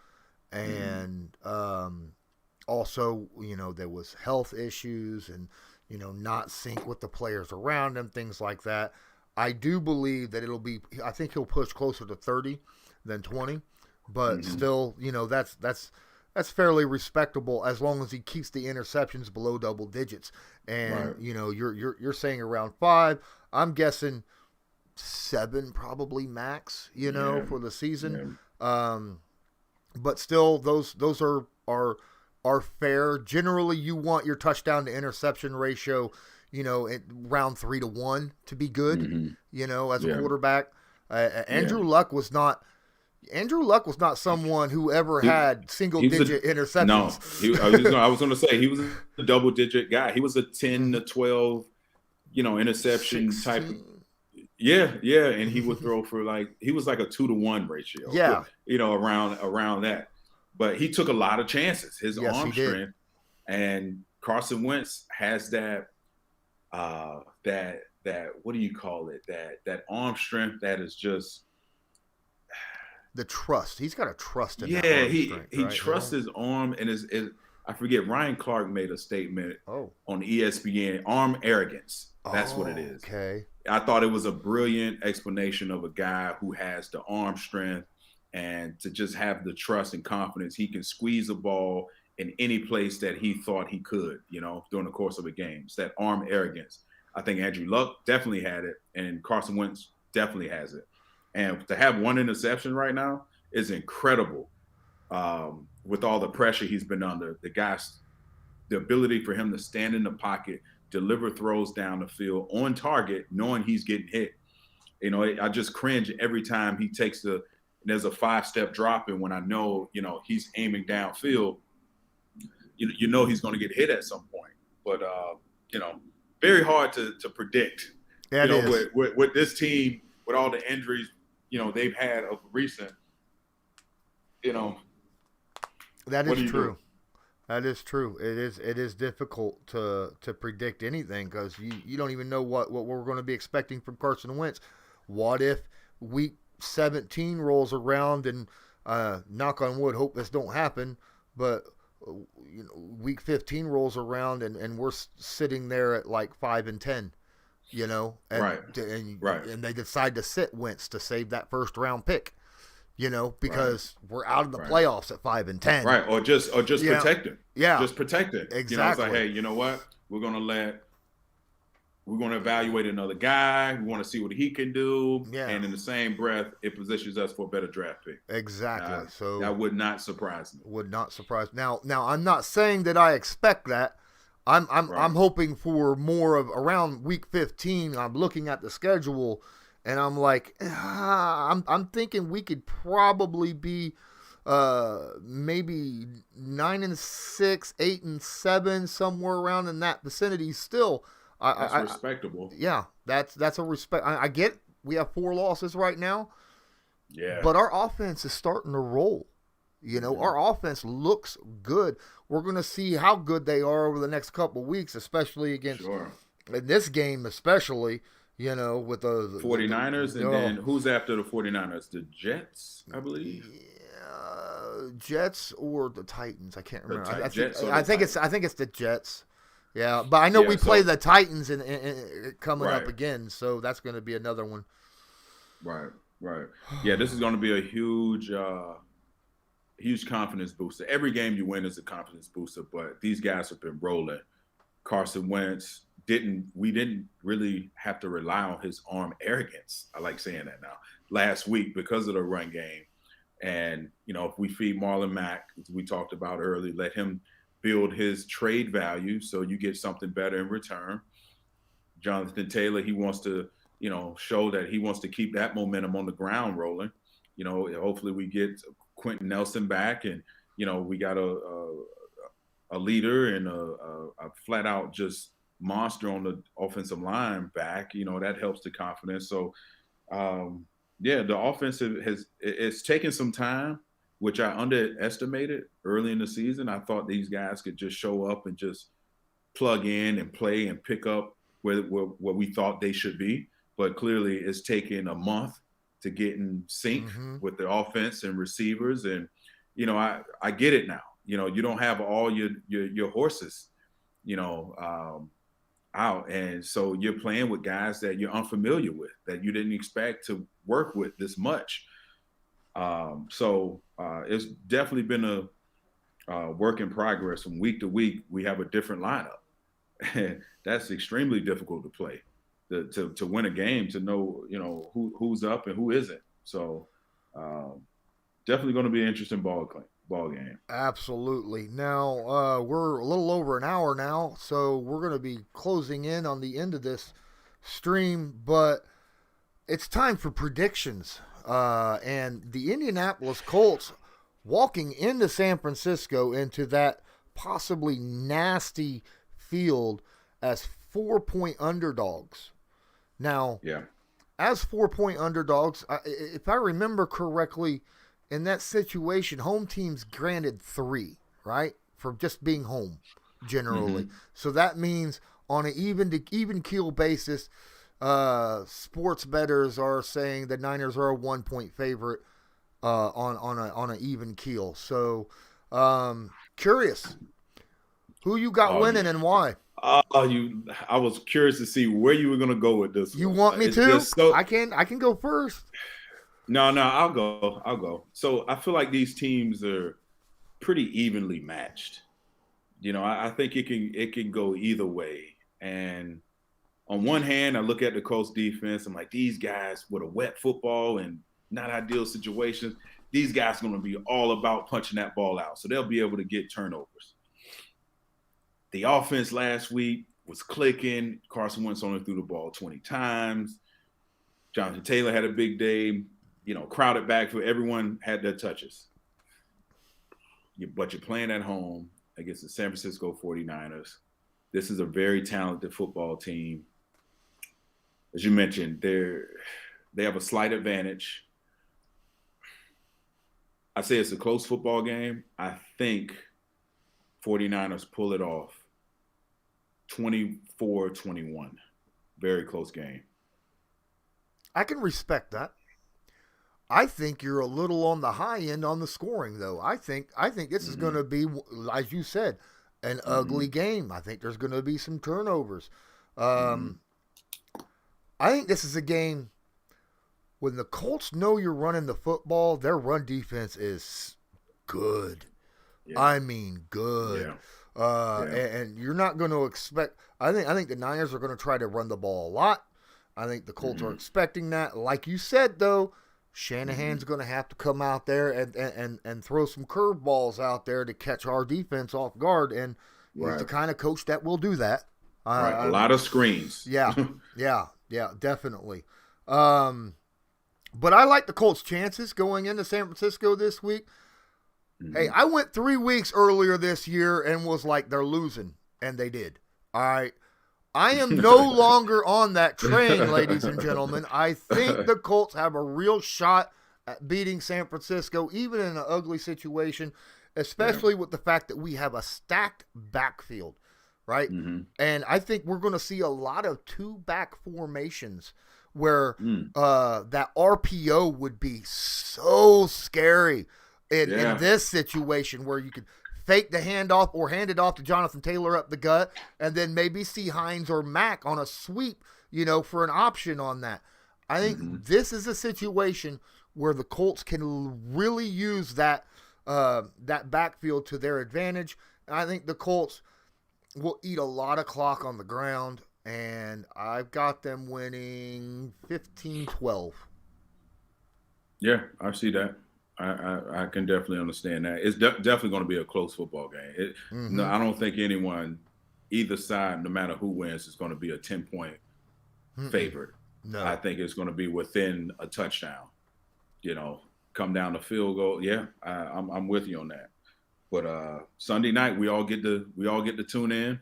And also, there was health issues and, not sync with the players around him, things like that. I do believe that I think he'll push closer to 30 than 20, but still, that's fairly respectable as long as he keeps the interceptions below double digits. And, you're saying around 5, I'm guessing 7 probably max, for the season. Yeah. But still, those are fair. Generally, you want your touchdown to interception ratio, around 3 to 1 to be good. As a quarterback. Andrew Luck was not someone who ever had single-digit interceptions. No, I was going to say he was a double-digit guy. He was a 10 to 12, interception 16. Type. Yeah, and he would throw for he was like a 2 to 1 ratio. Yeah, around that. But he took a lot of chances. His arm strength, and Carson Wentz has that what do you call it? That arm strength that is just the trust. He's got a trust in that arm strength. He trusts his arm, and I forget, Ryan Clark made a statement on ESPN, arm arrogance. That's what it is. Okay. I thought it was a brilliant explanation of a guy who has the arm strength and to just have the trust and confidence. He can squeeze a ball in any place that he thought he could, during the course of a game. It's that arm arrogance. I think Andrew Luck definitely had it, and Carson Wentz definitely has it. And to have 1 interception right now is incredible. With all the pressure he's been under, the ability for him to stand in the pocket, deliver throws down the field on target, knowing he's getting hit. I just cringe every time he takes and there's a 5-step drop, and when I know, he's aiming downfield, you know he's going to get hit at some point. But very hard to predict. Yeah, with this team, with all the injuries, they've had of recent. That is true. That is true. It is difficult to predict anything because you don't even know what we're going to be expecting from Carson Wentz. What if week 17 rolls around and knock on wood, hope this don't happen, but week 15 rolls around and we're sitting there at like 5-10, and they decide to sit Wentz to save that first round pick. Because we're out of the playoffs at 5-10. Right. Or just protect it. Yeah. Just protect it. Exactly. It's like, hey, you know what? We're going to evaluate another guy. We want to see what he can do. Yeah. And in the same breath, it positions us for a better draft pick. Exactly. So that would not surprise me. Would not surprise me. Now I'm not saying that I expect that. I'm hoping for more of around week 15. I'm looking at the schedule. And I'm like, I'm thinking we could probably be maybe 9-6, 8-7, somewhere around in that vicinity. Still, that's respectable. Yeah, that's a respect. I get we have 4 losses right now. Yeah, but our offense is starting to roll. Our offense looks good. We're going to see how good they are over the next couple of weeks, especially against in this game, especially. With the 49ers, and then who's after the 49ers? The Jets, I believe. Yeah, Jets or the Titans. I can't remember. I think it's the Jets. Yeah, but I know we play the Titans and coming up again, so that's going to be another one. Right. Yeah, this is going to be a huge confidence booster. Every game you win is a confidence booster, but these guys have been rolling. Carson Wentz. We didn't really have to rely on his arm arrogance. I like saying that now. Last week because of the run game. And, if we feed Marlon Mack, as we talked about earlier, let him build his trade value so you get something better in return. Jonathan Taylor, he wants to, show that he wants to keep that momentum on the ground rolling. Hopefully we get Quentin Nelson back and, we got a leader and a flat out just monster on the offensive line back, that helps the confidence. So, the offensive it's taken some time, which I underestimated early in the season. I thought these guys could just show up and just plug in and play and pick up where we thought they should be. But clearly it's taken a month to get in sync with the offense and receivers. And, I get it now. You don't have all your horses, out, and so you're playing with guys that you're unfamiliar with, that you didn't expect to work with this much. So it's definitely been a work in progress. From week to week, we have a different lineup, and that's extremely difficult to play. To win a game, to know who's up and who isn't. So definitely going to be an interesting ball game. Absolutely. Now, we're a little over an hour now, so we're going to be closing in on the end of this stream, but it's time for predictions. And the Indianapolis Colts walking into San Francisco into that possibly nasty field as 4-point underdogs. Now, as 4-point underdogs, if I remember correctly, in that situation, home teams granted 3, right, for just being home, generally. So that means on an even keel basis, sports bettors are saying the Niners are a 1-point favorite on an even keel. So, curious, who you got winning and why? I was curious to see where you were going to go with this. You want me to? I can go first. No, I'll go. So I feel like these teams are pretty evenly matched. I think it can go either way. And on one hand, I look at the Colts defense. I'm like, these guys with a wet football and not ideal situations, these guys are going to be all about punching that ball out. So they'll be able to get turnovers. The offense last week was clicking. Carson Wentz only threw the ball 20 times. Jonathan Taylor had a big day. crowded back for everyone had their touches. But you're playing at home against the San Francisco 49ers. This is a very talented football team. As you mentioned, they have a slight advantage. I say it's a close football game. I think 49ers pull it off 24-21. Very close game. I can respect that. I think you're a little on the high end on the scoring, though. I think this is going to be, as you said, an ugly game. I think there's going to be some turnovers. I think this is a game when the Colts know you're running the football, their run defense is good. Yeah. I mean, good. Yeah. And you're not going to expect. I think the Niners are going to try to run the ball a lot. I think the Colts are expecting that. Like you said, though, Shanahan's going to have to come out there and throw some curveballs out there to catch our defense off guard. And he's the kind of coach that will do that. A lot of screens. Yeah, definitely. But I like the Colts' chances going into San Francisco this week. Hey, I went 3 weeks earlier this year and was like, they're losing, and they did. All right. I am no longer on that train, ladies and gentlemen. I think the Colts have a real shot at beating San Francisco, even in an ugly situation, especially with the fact that we have a stacked backfield, right? And I think we're going to see a lot of two-back formations where that RPO would be so scary in this situation where you could fake the handoff or hand it off to Jonathan Taylor up the gut and then maybe see Hines or Mack on a sweep, for an option on that. I think this is a situation where the Colts can really use that backfield to their advantage. I think the Colts will eat a lot of clock on the ground, and I've got them winning 15-12. Yeah, I see that. I can definitely understand that. It's definitely going to be a close football game. No, I don't think anyone, either side, no matter who wins, is going to be a 10-point favorite. No. I think it's going to be within a touchdown. Come down to field goal. Yeah, I'm with you on that. But Sunday night, we all get to tune in.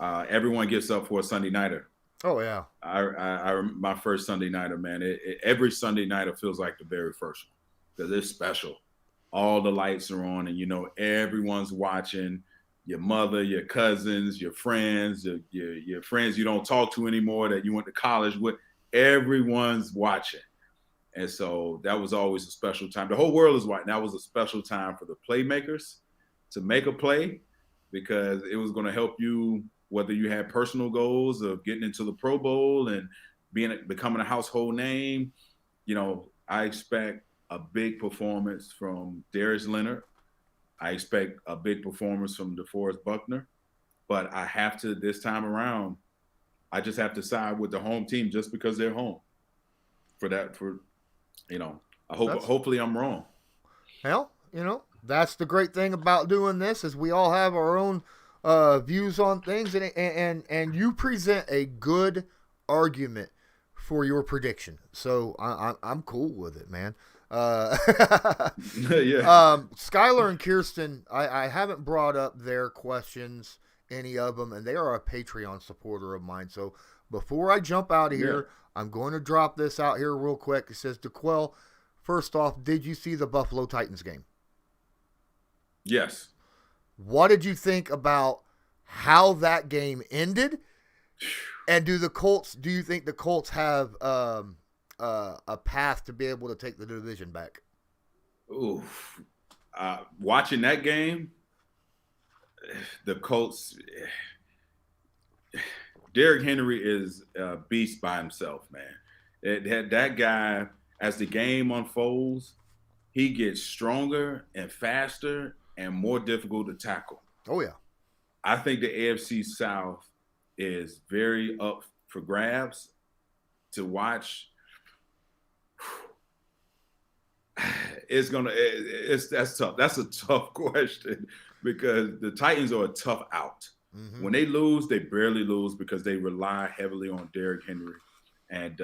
Everyone gets up for a Sunday nighter. Oh yeah. I my first Sunday nighter, man. Every Sunday nighter feels like the very first one. Because it's special. All the lights are on, and everyone's watching. Your mother, your cousins, your friends, your friends you don't talk to anymore that you went to college with. Everyone's watching, and so that was always a special time. The whole world is watching. That was a special time for the playmakers to make a play, because it was going to help you whether you had personal goals of getting into the Pro Bowl and becoming a household name. I expect a big performance from Darius Leonard. I expect a big performance from DeForest Buckner. But I have to, this time around, I just have to side with the home team just because they're home. Hopefully I'm wrong. Well, that's the great thing about doing this is we all have our own views on things, and you present a good argument for your prediction. So I'm cool with it, man. Skylar and Kirsten, I haven't brought up their questions, any of them, and they are a Patreon supporter of mine. So before I jump out of here, I'm going to drop this out here real quick. It says, DeQuell, first off, did you see the Buffalo Titans game? Yes. What did you think about how that game ended? And do you think the Colts have a path to be able to take the division back? Oof. Watching that game, the Colts, Derrick Henry is a beast by himself, man. That guy, as the game unfolds, he gets stronger and faster and more difficult to tackle. Oh, yeah. I think the AFC South is very up for grabs to watch. That's tough. That's a tough question because the Titans are a tough out. When they lose, they barely lose because they rely heavily on Derrick Henry. And,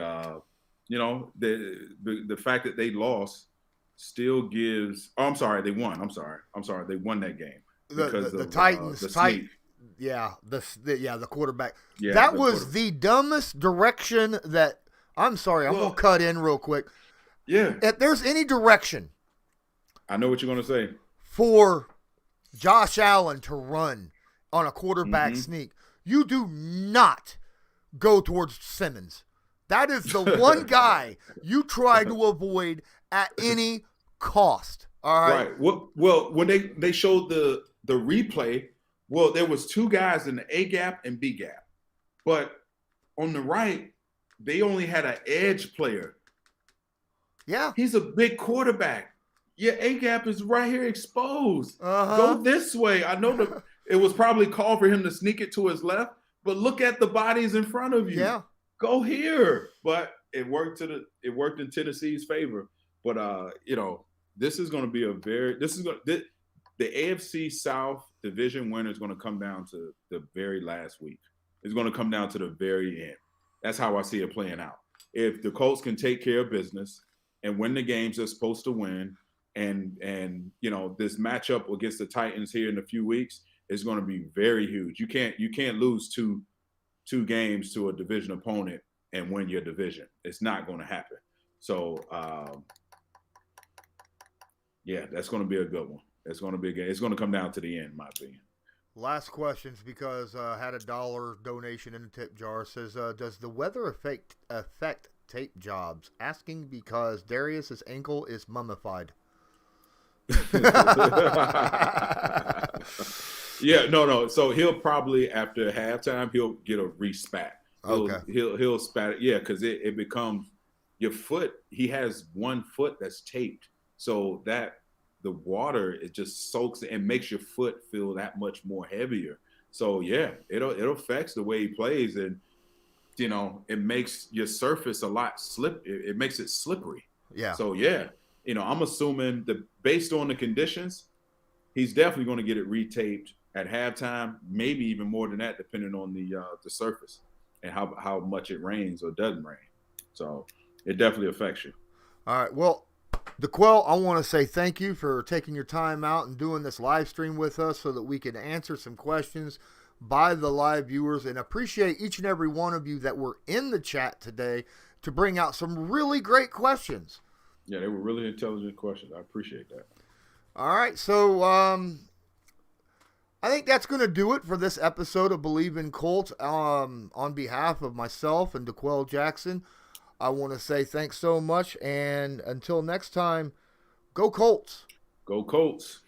you know, the fact that they lost still gives. Oh, I'm sorry, they won. I'm sorry, they won that game because the of Titans. the sneak. Yeah, the quarterback. Yeah, that was the dumbest direction that. I'm sorry, I'm gonna cut in real quick. Yeah. If there's any direction, I know what you're gonna say. For Josh Allen to run on a quarterback sneak, you do not go towards Simmons. That is the one guy you try to avoid at any cost. All right. Right. Well, when they showed the replay, well, there was two guys in the A gap and B gap, but on the right, they only had an edge player. Yeah. He's a big quarterback. Yeah, A gap is right here exposed. Uh-huh. Go this way. I know it was probably called for him to sneak it to his left, but look at the bodies in front of you. Yeah. Go here. But it worked in Tennessee's favor. But you know, this is going to be the AFC South division winner is going to come down to the very last week. It's going to come down to the very end. That's how I see it playing out. If the Colts can take care of business and win the games they're supposed to win, and you know, this matchup against the Titans here in a few weeks is going to be very huge. You can't lose two games to a division opponent and win your division. It's not going to happen. So yeah, that's going to be a good one. It's going to be a game. It's going to come down to the end, in my opinion. Last questions, because I had $1 donation in the tip jar. Says, does the weather affect tape jobs? Asking because Darius's ankle is mummified. Yeah, no. So he'll probably, after halftime, he'll get a respat. He'll spat it. Yeah, because it becomes your foot. He has one foot that's taped, so that the water, it just soaks and makes your foot feel that much more heavier. So yeah, it affects the way he plays, and you know, it makes your surface a lot it makes it slippery. Yeah. So yeah, you know, I'm assuming that based on the conditions, he's definitely going to get it retaped at halftime, maybe even more than that, depending on the surface and how much it rains or doesn't rain. So it definitely affects you. All right. Well, DeQuell, I want to say thank you for taking your time out and doing this live stream with us so that we can answer some questions by the live viewers, and appreciate each and every one of you that were in the chat today to bring out some really great questions. Yeah, they were really intelligent questions. I appreciate that. All right. So I think that's going to do it for this episode of Bleav in Colts. On behalf of myself and DeQuell Jackson, I want to say thanks so much, and until next time, go Colts. Go Colts.